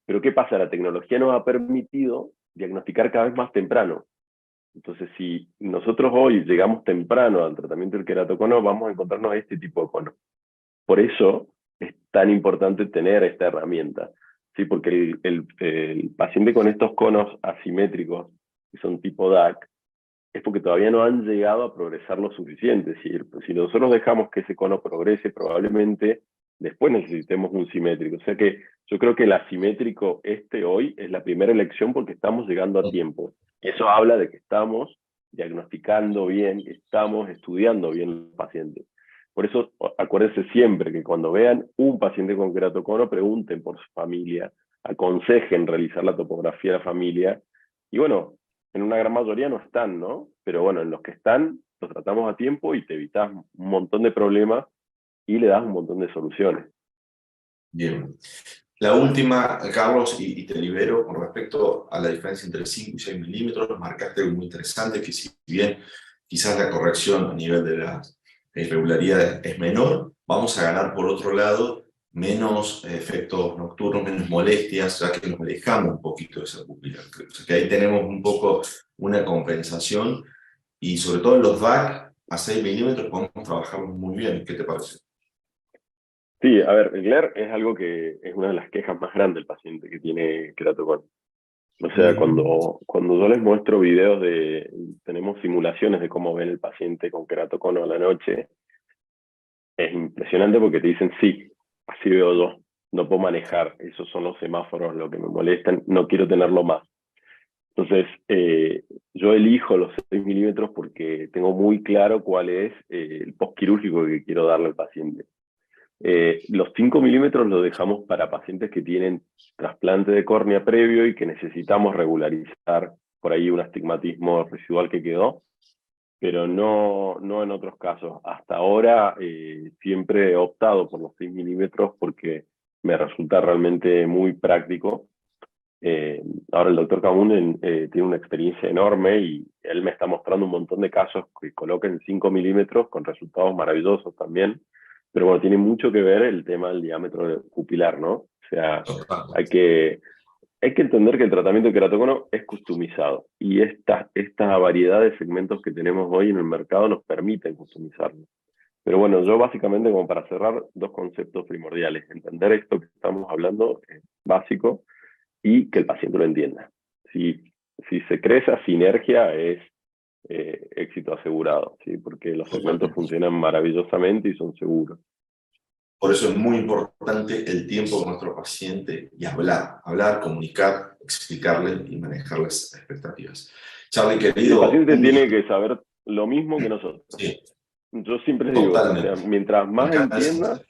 Pero ¿qué pasa? La tecnología nos ha permitido diagnosticar cada vez más temprano. Entonces, si nosotros hoy llegamos temprano al tratamiento del queratocono, vamos a encontrarnos este tipo de cono. Por eso es tan importante tener esta herramienta, ¿sí? Porque el paciente con estos conos asimétricos, que son tipo DAC, es porque todavía no han llegado a progresar lo suficiente. Si nosotros dejamos que ese cono progrese, probablemente después necesitemos un simétrico. O sea que yo creo que el asimétrico hoy es la primera elección porque estamos llegando a tiempo. Eso habla de que estamos diagnosticando bien, estamos estudiando bien los pacientes. Por eso, acuérdense siempre que cuando vean un paciente con queratocono, pregunten por su familia, aconsejen realizar la topografía de la familia, y bueno, en una gran mayoría no están, ¿no? Pero bueno, en los que están, los tratamos a tiempo y te evitas un montón de problemas y le das un montón de soluciones. Bien. La última, Carlos, y te libero, con respecto a la diferencia entre 5 y 6 milímetros, marcaste algo muy interesante, que si bien quizás la corrección a nivel de las irregularidades es menor, vamos a ganar por otro lado menos efectos nocturnos, menos molestias, ya que nos alejamos un poquito de esa pupila. O sea que ahí tenemos un poco una compensación, y sobre todo en los DAC a 6 milímetros podemos trabajar muy bien. ¿Qué te parece? Sí, a ver, el glare es algo que es una de las quejas más grandes del paciente que tiene queratocono. O sea, cuando yo les muestro videos tenemos simulaciones de cómo ven el paciente con queratocono a la noche, es impresionante porque te dicen, sí, así veo yo, no puedo manejar, esos son los semáforos lo que me molestan, no quiero tenerlo más. Entonces, yo elijo los 6 milímetros porque tengo muy claro cuál es el postquirúrgico que quiero darle al paciente. Los 5 milímetros los dejamos para pacientes que tienen trasplante de córnea previo y que necesitamos regularizar por ahí un astigmatismo residual que quedó, pero no en otros casos. Hasta ahora siempre he optado por los 6 milímetros porque me resulta realmente muy práctico. Ahora el doctor Camunen tiene una experiencia enorme y él me está mostrando un montón de casos que colocan 5 milímetros con resultados maravillosos también. Pero bueno, tiene mucho que ver el tema del diámetro pupilar, ¿no? O sea, hay que entender que el tratamiento de queratocono es customizado y esta variedad de segmentos que tenemos hoy en el mercado nos permiten customizarlo. Pero bueno, yo básicamente, como para cerrar, dos conceptos primordiales. Entender esto que estamos hablando es básico y que el paciente lo entienda. Si se crea esa sinergia es éxito asegurado, ¿sí? Porque los segmentos funcionan maravillosamente y son seguros. Por eso es muy importante el tiempo con nuestro paciente y hablar, comunicar, explicarle y manejar las expectativas. Charlie, querido... El paciente tiene que saber lo mismo que nosotros. Sí. Yo siempre digo, o sea, mientras más entiendas,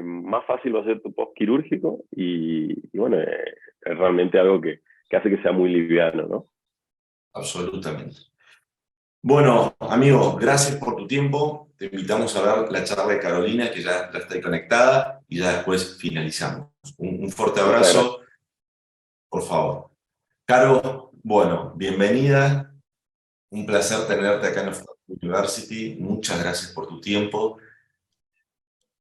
más fácil va a ser tu postquirúrgico y bueno, es realmente algo que hace que sea muy liviano, ¿no? Absolutamente. Bueno, amigo, gracias por tu tiempo. Te invitamos a ver la charla de Carolina, que ya está ahí conectada, y ya después finalizamos. Un fuerte abrazo. Por favor. Caro, bueno, bienvenida. Un placer tenerte acá en la University. Muchas gracias por tu tiempo.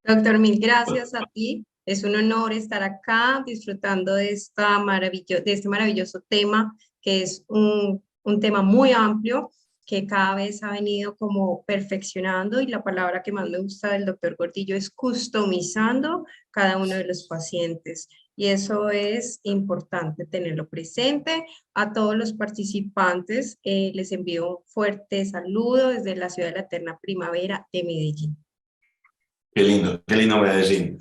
Doctor, mil gracias a ti. Es un honor estar acá disfrutando de este maravilloso tema, que es un tema muy amplio, que cada vez ha venido como perfeccionando, y la palabra que más me gusta del doctor Gordillo es customizando cada uno de los pacientes. Y eso es importante tenerlo presente. A todos los participantes les envío un fuerte saludo desde la ciudad de la eterna primavera de Medellín. Qué lindo Medellín.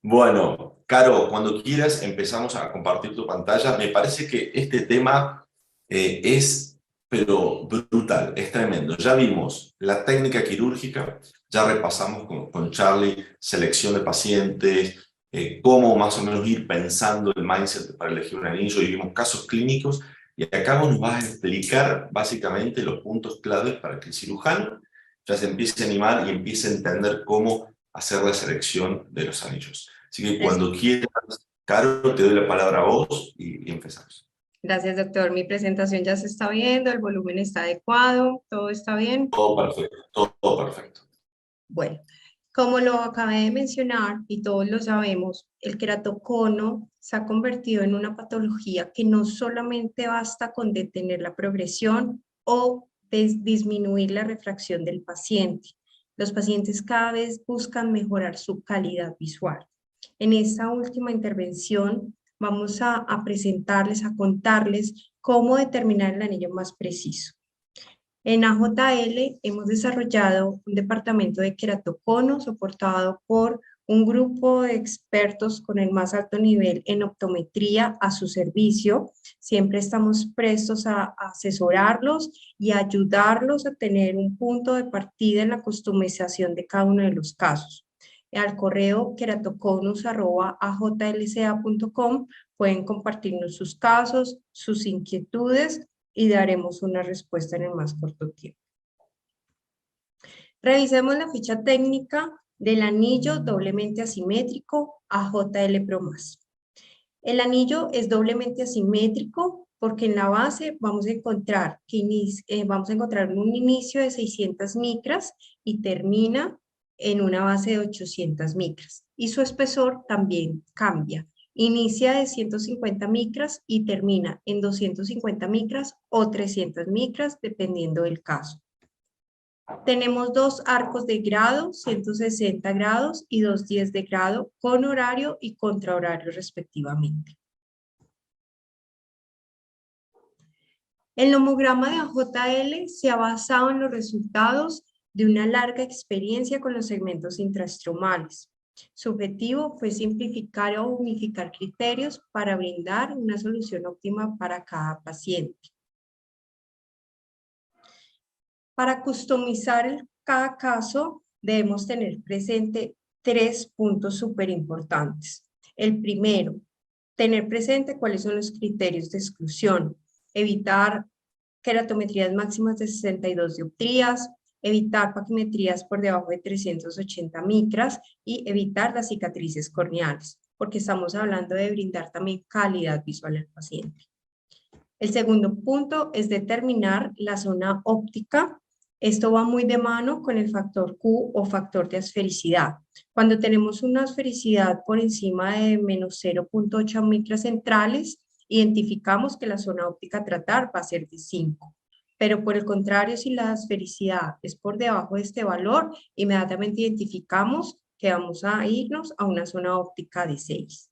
Bueno, Caro, cuando quieras empezamos a compartir tu pantalla. Me parece que este tema es, pero brutal, es tremendo. Ya vimos la técnica quirúrgica, ya repasamos con Charlie selección de pacientes, cómo más o menos ir pensando el mindset para elegir un anillo, y vimos casos clínicos, y acá nos vas a explicar básicamente los puntos claves para que el cirujano ya se empiece a animar y empiece a entender cómo hacer la selección de los anillos. Así que cuando quieras, Caro, te doy la palabra a vos y empezamos. Gracias, doctor. Mi presentación ya se está viendo, el volumen está adecuado, ¿todo está bien? Todo perfecto, todo perfecto. Bueno, como lo acabé de mencionar y todos lo sabemos, el queratocono se ha convertido en una patología que no solamente basta con detener la progresión o disminuir la refracción del paciente. Los pacientes cada vez buscan mejorar su calidad visual. En esta última intervención vamos a presentarles, a contarles cómo determinar el anillo más preciso. En AJL hemos desarrollado un departamento de queratocono soportado por un grupo de expertos con el más alto nivel en optometría a su servicio. Siempre estamos prestos a asesorarlos y a ayudarlos a tener un punto de partida en la customización de cada uno de los casos. Al correo queratoconus@ajlca.com pueden compartirnos sus casos, sus inquietudes, y daremos una respuesta en el más corto tiempo. Revisemos la ficha técnica del anillo doblemente asimétrico AJL Pro+. El anillo es doblemente asimétrico porque en la base vamos a encontrar, un inicio de 600 micras y termina en una base de 800 micras. Y su espesor también cambia. Inicia de 150 micras y termina en 250 micras o 300 micras, dependiendo del caso. Tenemos dos arcos de grado, 160 grados y 210 de grado, con horario y contrahorario respectivamente. El nomograma de AJL se ha basado en los resultados de una larga experiencia con los segmentos intraestromales. Su objetivo fue simplificar o unificar criterios para brindar una solución óptima para cada paciente. Para customizar cada caso, debemos tener presente 3 puntos súper importantes. El primero, tener presente cuáles son los criterios de exclusión. Evitar queratometrías máximas de 62 dioptrías, evitar paquimetrías por debajo de 380 micras y evitar las cicatrices corneales, porque estamos hablando de brindar también calidad visual al paciente. El segundo punto es determinar la zona óptica. Esto va muy de mano con el factor Q o factor de asfericidad. Cuando tenemos una asfericidad por encima de menos 0.8 micras centrales, identificamos que la zona óptica a tratar va a ser de 5. Pero por el contrario, si la asfericidad es por debajo de este valor, inmediatamente identificamos que vamos a irnos a una zona óptica de 6.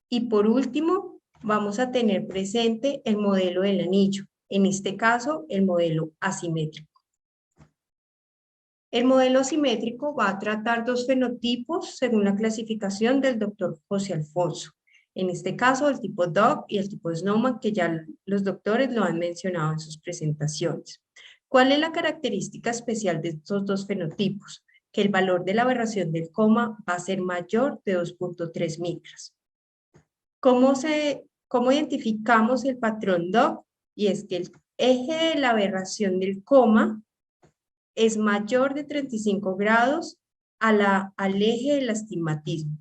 Y por último, vamos a tener presente el modelo del anillo. En este caso, el modelo asimétrico. El modelo asimétrico va a tratar dos fenotipos según la clasificación del doctor José Alfonso. En este caso, el tipo DOG y el tipo Snowman, que ya los doctores lo han mencionado en sus presentaciones. ¿Cuál es la característica especial de estos dos fenotipos? Que el valor de la aberración del coma va a ser mayor de 2.3 micras. ¿Cómo identificamos el patrón DOG? Y es que el eje de la aberración del coma es mayor de 35 grados al eje del astigmatismo.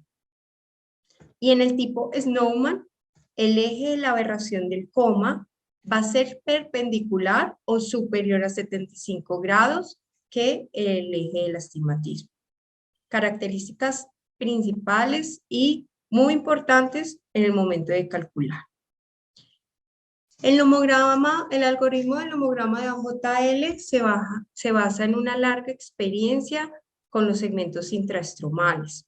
Y en el tipo Snowman, el eje de la aberración del coma va a ser perpendicular o superior a 75 grados que el eje del astigmatismo. Características principales y muy importantes en el momento de calcular. El algoritmo del nomograma de AJL se basa en una larga experiencia con los segmentos intraestromales,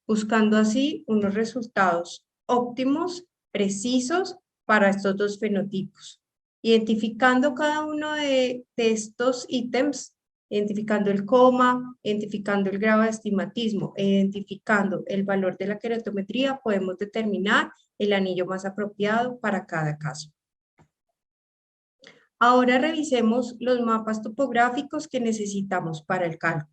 buscando así unos resultados óptimos, precisos para estos dos fenotipos, identificando cada uno de estos ítems, identificando el coma, identificando el grado de astigmatismo, identificando el valor de la queratometría, podemos determinar el anillo más apropiado para cada caso. Ahora revisemos los mapas topográficos que necesitamos para el cálculo.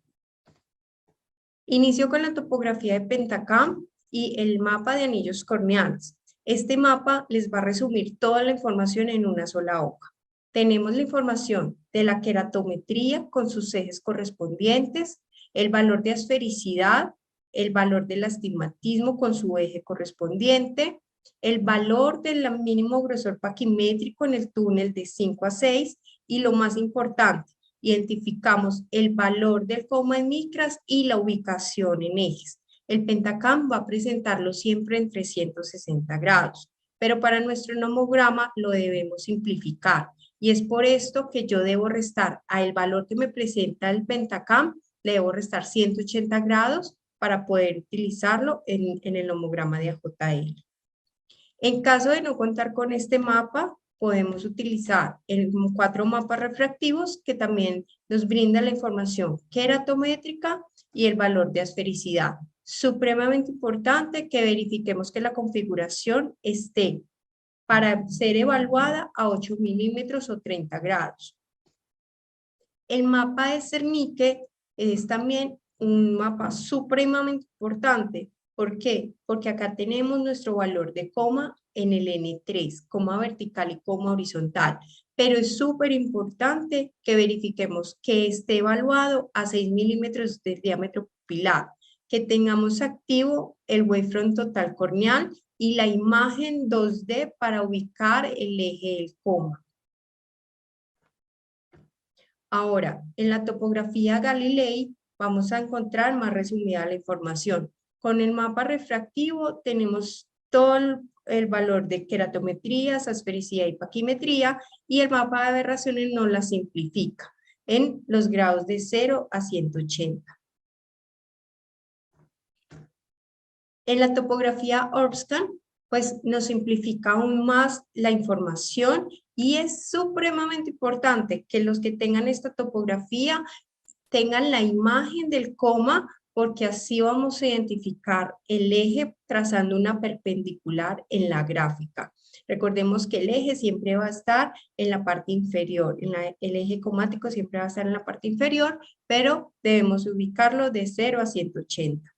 Inicio con la topografía de Pentacam y el mapa de anillos corneales. Este mapa les va a resumir toda la información en una sola hoja. Tenemos la información de la queratometría con sus ejes correspondientes, el valor de asfericidad, el valor del astigmatismo con su eje correspondiente, el valor del mínimo grosor paquimétrico en el túnel de 5 a 6 y lo más importante, identificamos el valor del coma en micras y la ubicación en ejes. El Pentacam va a presentarlo siempre en 360 grados, pero para nuestro nomograma lo debemos simplificar y es por esto que yo debo restar al valor que me presenta el Pentacam, le debo restar 180 grados para poder utilizarlo en el nomograma de AJL. En caso de no contar con este mapa, podemos utilizar 4 mapas refractivos que también nos brindan la información queratométrica y el valor de asfericidad. Supremamente importante que verifiquemos que la configuración esté para ser evaluada a 8 milímetros o 30 grados. El mapa de Cernique es también un mapa supremamente importante. ¿Por qué? Porque acá tenemos nuestro valor de coma en el N3, coma vertical y coma horizontal. Pero es súper importante que verifiquemos que esté evaluado a 6 milímetros de diámetro pupilar, que tengamos activo el wavefront total corneal y la imagen 2D para ubicar el eje del coma. Ahora, en la topografía Galilei vamos a encontrar más resumida la información. Con el mapa refractivo tenemos todo el valor de queratometría, asfericidad y paquimetría, y el mapa de aberraciones nos la simplifica en los grados de 0 a 180. En la topografía Orbscan, pues nos simplifica aún más la información y es supremamente importante que los que tengan esta topografía tengan la imagen del coma, porque así vamos a identificar el eje trazando una perpendicular en la gráfica. Recordemos que el eje siempre va a estar en la parte inferior, el eje comático siempre va a estar en la parte inferior, pero debemos ubicarlo de 0 a 180.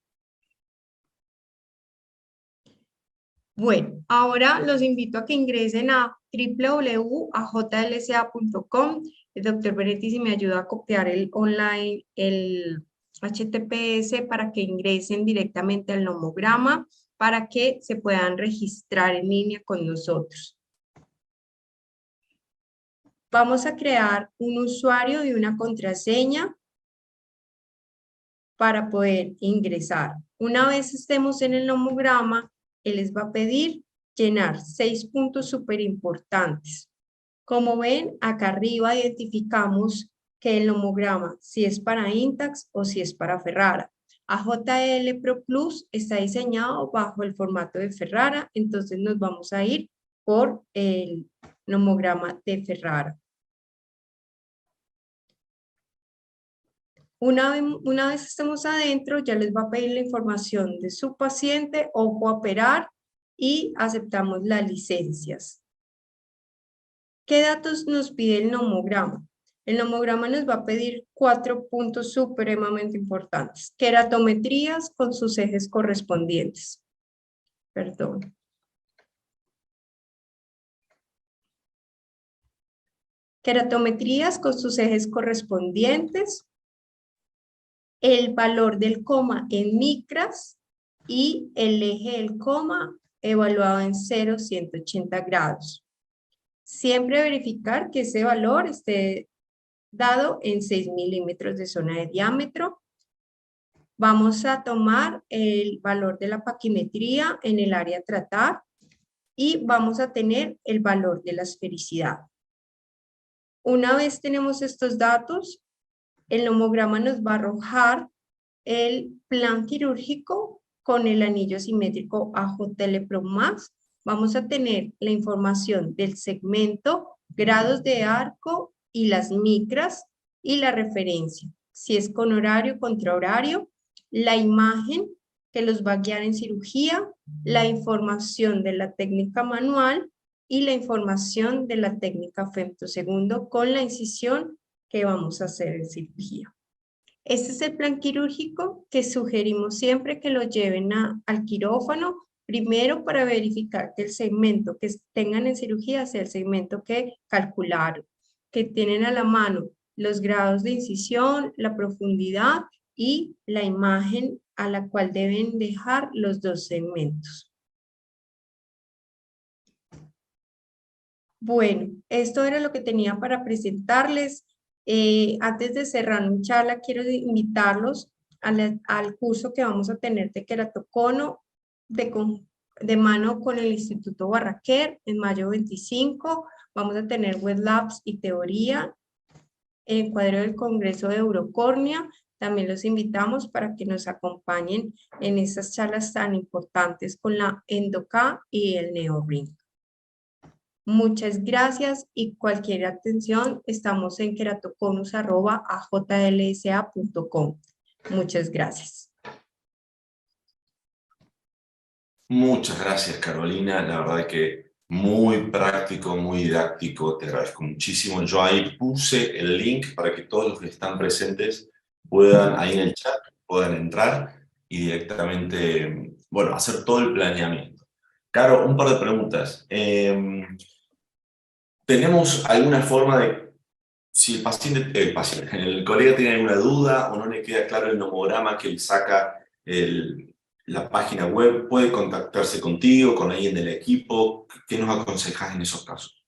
Bueno, ahora los invito a que ingresen a www.ajlca.com. El doctor Benetti si me ayuda a copiar el online, el HTTPS para que ingresen directamente al nomograma para que se puedan registrar en línea con nosotros. Vamos a crear un usuario y una contraseña para poder ingresar. Una vez estemos en el nomograma, él les va a pedir llenar 6 puntos súper importantes. Como ven, acá arriba identificamos que el nomograma, si es para Intacs o si es para Ferrara. AJL Pro Plus está diseñado bajo el formato de Ferrara, entonces nos vamos a ir por el nomograma de Ferrara. Una vez estemos adentro, ya les va a pedir la información de su paciente, ojo a operar, y aceptamos las licencias. ¿Qué datos nos pide el nomograma? El nomograma nos va a pedir 4 puntos supremamente importantes. Queratometrías con sus ejes correspondientes. Perdón. Queratometrías con sus ejes correspondientes. El valor del coma en micras y el eje del coma evaluado en 0, 180 grados. Siempre verificar que ese valor esté dado en 6 milímetros de zona de diámetro. Vamos a tomar el valor de la paquimetría en el área a tratar y vamos a tener el valor de la esfericidad. Una vez tenemos estos datos, el nomograma nos va a arrojar el plan quirúrgico con el anillo simétrico AJL Pro Max. Vamos a tener la información del segmento, grados de arco y las micras y la referencia. Si es con horario, contrahorario, la imagen que los va a guiar en cirugía, la información de la técnica manual y la información de la técnica femtosegundo con la incisión que vamos a hacer en cirugía. Este es el plan quirúrgico que sugerimos siempre que lo lleven al quirófano, primero para verificar que el segmento que tengan en cirugía sea el segmento que calcularon, que tienen a la mano los grados de incisión, la profundidad y la imagen a la cual deben dejar los 2 segmentos. Bueno, esto era lo que tenía para presentarles. Antes de cerrar mi charla, quiero invitarlos al curso que vamos a tener de queratocono de mano con el Instituto Barraquer en mayo 25. Vamos a tener web labs y teoría en el cuadro del Congreso de Eurocórnea. También los invitamos para que nos acompañen en esas charlas tan importantes con la EndoK y el NeoRing. Muchas gracias y cualquier atención estamos en queratoconus@ajlsa.com. Muchas gracias. Muchas gracias, Carolina. La verdad es que muy práctico, muy didáctico. Te agradezco muchísimo. Yo ahí puse el link para que todos los que están presentes puedan, ahí en el chat, puedan entrar y directamente, bueno, hacer todo el planeamiento. Caro, un par de preguntas. ¿Tenemos alguna forma de si el colega tiene alguna duda o no le queda claro el nomograma que le saca la página web, puede contactarse contigo, con alguien del equipo. ¿Qué nos aconsejas en esos casos?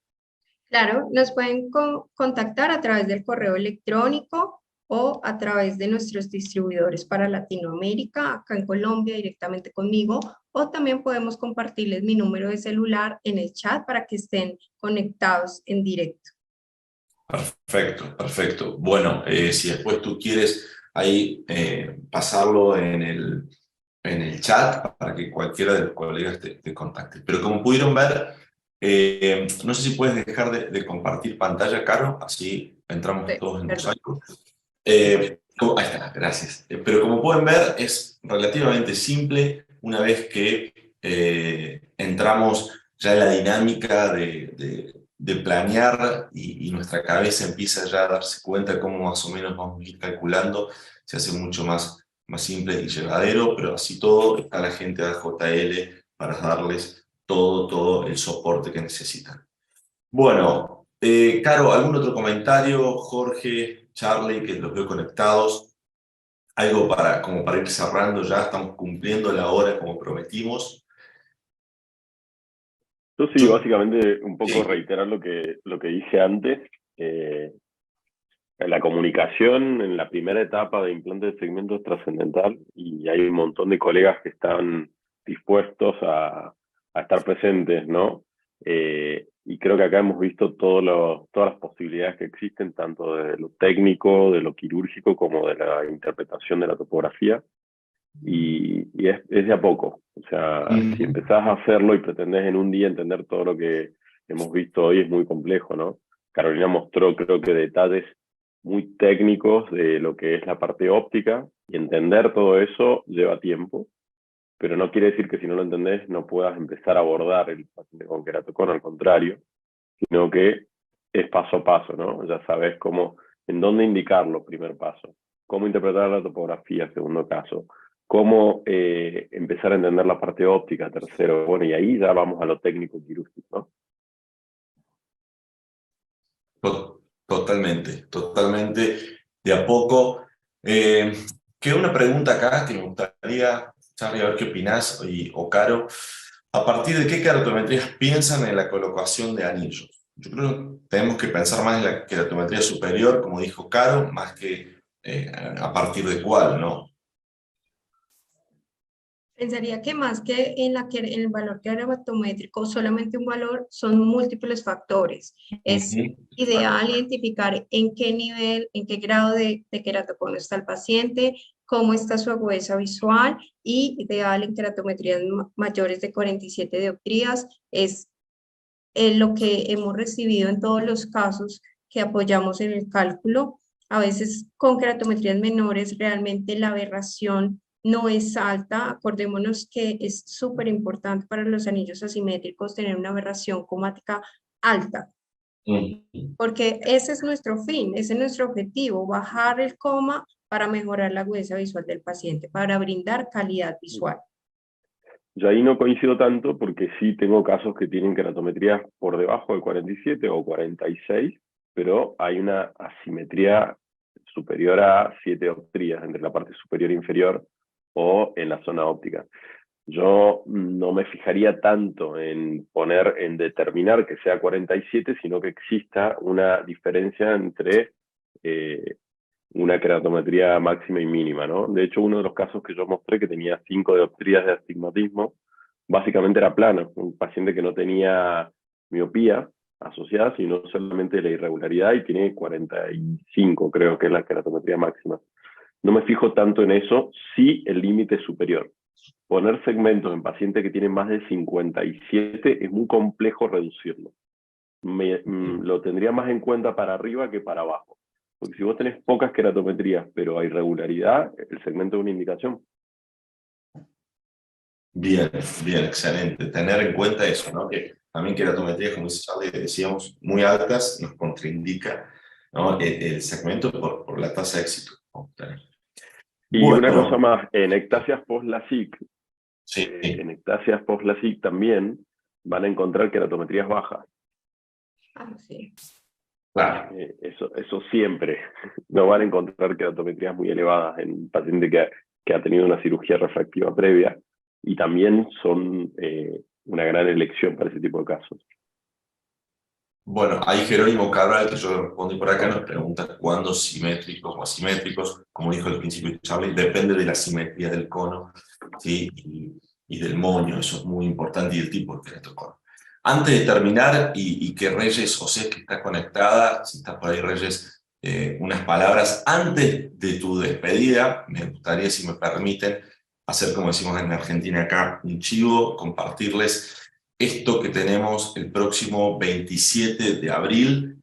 Claro, nos pueden contactar a través del correo electrónico o a través de nuestros distribuidores para Latinoamérica, acá en Colombia directamente conmigo, o también podemos compartirles mi número de celular en el chat para que estén conectados en directo. Perfecto, perfecto. Bueno, si después tú quieres ahí pasarlo en el chat para que cualquiera de los colegas te contacte. Pero como pudieron ver, no sé si puedes dejar de compartir pantalla, Caro, así entramos todos en mosaico. Ahí está, gracias. Pero como pueden ver, es relativamente simple una vez que entramos ya en la dinámica de planear y nuestra cabeza empieza ya a darse cuenta de cómo más o menos vamos a ir calculando, se hace mucho más simple y llevadero, pero así todo está la gente de JL para darles todo el soporte que necesitan. Bueno, Caro, ¿algún otro comentario? Jorge, Charlie, que los veo conectados. Algo como para ir cerrando ya, estamos cumpliendo la hora como prometimos. Yo sí, básicamente un poco reiterar lo que dije antes. La comunicación en la primera etapa de implante de segmento es trascendental y hay un montón de colegas que están dispuestos a estar presentes, ¿no? Y creo que acá hemos visto todas las posibilidades que existen, tanto de lo técnico, de lo quirúrgico, como de la interpretación de la topografía. Y es de a poco. O sea, si empezás a hacerlo y pretendés en un día entender todo lo que hemos visto hoy, es muy complejo, ¿no? Carolina mostró, creo que, detalles muy técnicos de lo que es la parte óptica, y entender todo eso lleva tiempo, pero no quiere decir que si no lo entendés no puedas empezar a abordar el paciente con queratocono, al contrario, sino que es paso a paso, ¿no? Ya sabes en dónde indicarlo, primer paso, cómo interpretar la topografía, segundo caso, cómo empezar a entender la parte óptica, tercero, bueno, y ahí ya vamos a lo técnico quirúrgico, ¿no? Totalmente, de a poco. Queda una pregunta acá que me gustaría, Charlie, a ver qué opinás, o Caro. ¿A partir de qué keratometrías piensan en la colocación de anillos? Yo creo que tenemos que pensar más en la keratometría superior, como dijo Caro, más que a partir de cuál, ¿no? Pensaría que más que en el valor keratométrico, solamente un valor, son múltiples factores. Es ideal identificar en qué nivel, en qué grado de queratocono está el paciente, cómo está su agudeza visual, y ideal en keratometrías mayores de 47 dioptrías. Es lo que hemos recibido en todos los casos que apoyamos en el cálculo. A veces con keratometrías menores realmente la aberración no es alta. Acordémonos que es súper importante para los anillos asimétricos tener una aberración comática alta, porque ese es nuestro fin, ese es nuestro objetivo, bajar el coma para mejorar la agudeza visual del paciente, para brindar calidad visual. Yo ahí no coincido tanto, porque sí tengo casos que tienen keratometrías por debajo de 47 o 46, pero hay una asimetría superior a 7 dioptrías entre la parte superior e inferior o en la zona óptica. Yo no me fijaría tanto en determinar que sea 47, sino que exista una diferencia entre una keratometría máxima y mínima, ¿no? De hecho, uno de los casos que yo mostré, que tenía 5 dioptrías de astigmatismo, básicamente era plano, un paciente que no tenía miopía asociada, sino solamente la irregularidad, y tiene 45, creo que es la keratometría máxima. No me fijo tanto en eso, sí el límite es superior. Poner segmentos en pacientes que tienen más de 57 es muy complejo reducirlo. Lo tendría más en cuenta para arriba que para abajo. Porque si vos tenés pocas keratometrías, pero hay irregularidad, el segmento es una indicación. Bien, excelente. Tener en cuenta eso, ¿no? Que también keratometrías, como dice Charlie, decíamos, muy altas nos contraindica, ¿no? el segmento por la tasa de éxito. Y bueno, una cosa más, en ectasias post-LASIK, sí. En ectasias post-LASIK también van a encontrar keratometrías bajas. Sí. Claro. Eso siempre. No van a encontrar queratometrías muy elevadas en un paciente que ha tenido una cirugía refractiva previa, y también son una gran elección para ese tipo de casos. Bueno, ahí Jerónimo Cabral, que yo le respondí por acá, nos pregunta cuándo simétricos o asimétricos. Como dijo al principio Charlie, depende de la simetría del cono, ¿sí? y del moño, eso es muy importante, y el tipo de queratocono. Antes de terminar, y que Reyes, o sea que está conectada, si está por ahí Reyes, unas palabras antes de tu despedida, me gustaría, si me permiten, hacer como decimos en Argentina acá, un chivo, compartirles esto que tenemos el próximo 27 de abril.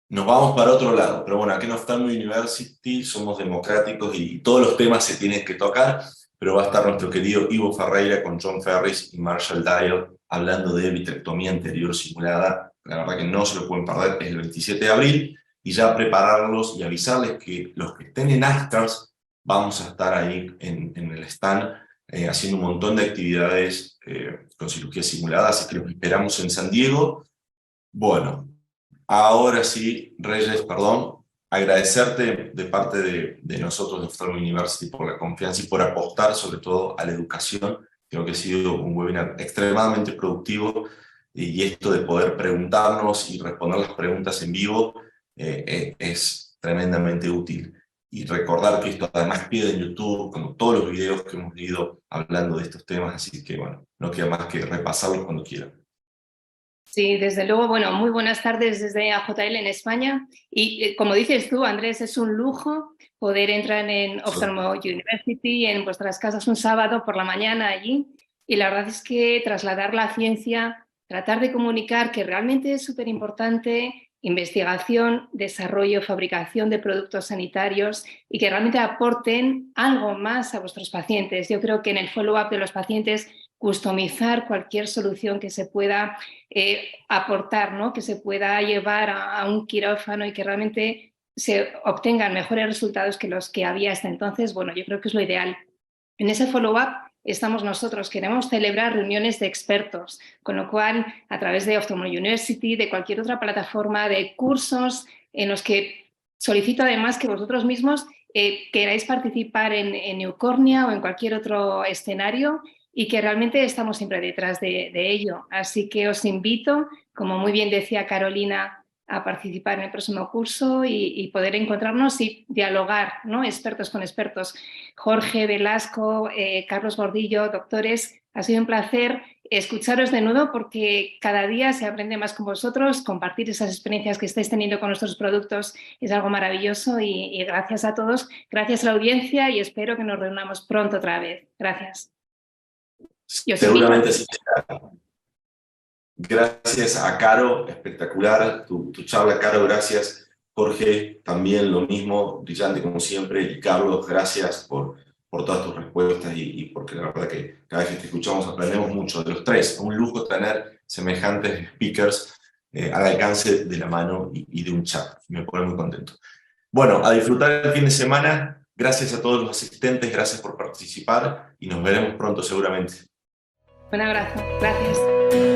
Nos vamos para otro lado, pero bueno, aquí en Ophthalmic University somos democráticos y todos los temas se tienen que tocar, pero va a estar nuestro querido Ivo Ferreira con John Ferris y Marshall Dial hablando de vitrectomía anterior simulada. La verdad que no se lo pueden perder, es el 27 de abril, y ya prepararlos y avisarles que los que estén en ASCRS vamos a estar ahí en el stand haciendo un montón de actividades con cirugía simulada, así que los esperamos en San Diego. Bueno, ahora sí, Reyes, perdón, agradecerte de parte de nosotros de Ophthalmic University por la confianza y por apostar sobre todo a la educación. Creo que ha sido un webinar extremadamente productivo, y esto de poder preguntarnos y responder las preguntas en vivo es tremendamente útil. Y recordar que esto además queda en YouTube, como todos los videos que hemos ido hablando de estos temas, así que bueno, no queda más que repasarlos cuando quieran. Sí, desde luego, bueno, muy buenas tardes desde AJL en España. Y como dices tú, Andrés, es un lujo poder entrar en Ophthalmic University, en vuestras casas un sábado por la mañana allí. Y la verdad es que trasladar la ciencia, tratar de comunicar que realmente es súper importante investigación, desarrollo, fabricación de productos sanitarios y que realmente aporten algo más a vuestros pacientes. Yo creo que en el follow-up de los pacientes, customizar cualquier solución que se pueda aportar, ¿no? Que se pueda llevar a un quirófano y que realmente se obtengan mejores resultados que los que había hasta entonces. Bueno, yo creo que es lo ideal. En ese follow-up estamos nosotros, queremos celebrar reuniones de expertos, con lo cual a través de Ophthalmic University, de cualquier otra plataforma de cursos en los que solicito además que vosotros mismos queráis participar en Eucornia o en cualquier otro escenario, y que realmente estamos siempre detrás de ello. Así que os invito, como muy bien decía Carolina, a participar en el próximo curso y poder encontrarnos y dialogar, ¿no? Expertos con expertos. Jorge Velasco, Carlos Gordillo, doctores, ha sido un placer escucharos de nuevo, porque cada día se aprende más con vosotros. Compartir esas experiencias que estáis teniendo con nuestros productos es algo maravilloso, y gracias a todos, gracias a la audiencia, y espero que nos reunamos pronto otra vez. Gracias. Seguramente sí. Gracias a Caro, espectacular tu charla, Caro, gracias. Jorge, también lo mismo, brillante como siempre. Y Carlos, gracias por todas tus respuestas, y porque la verdad que cada vez que te escuchamos aprendemos mucho de los tres. Un lujo tener semejantes speakers al alcance de la mano y de un chat. Me pone muy contento. Bueno, a disfrutar el fin de semana. Gracias a todos los asistentes, gracias por participar y nos veremos pronto seguramente. Un abrazo, gracias.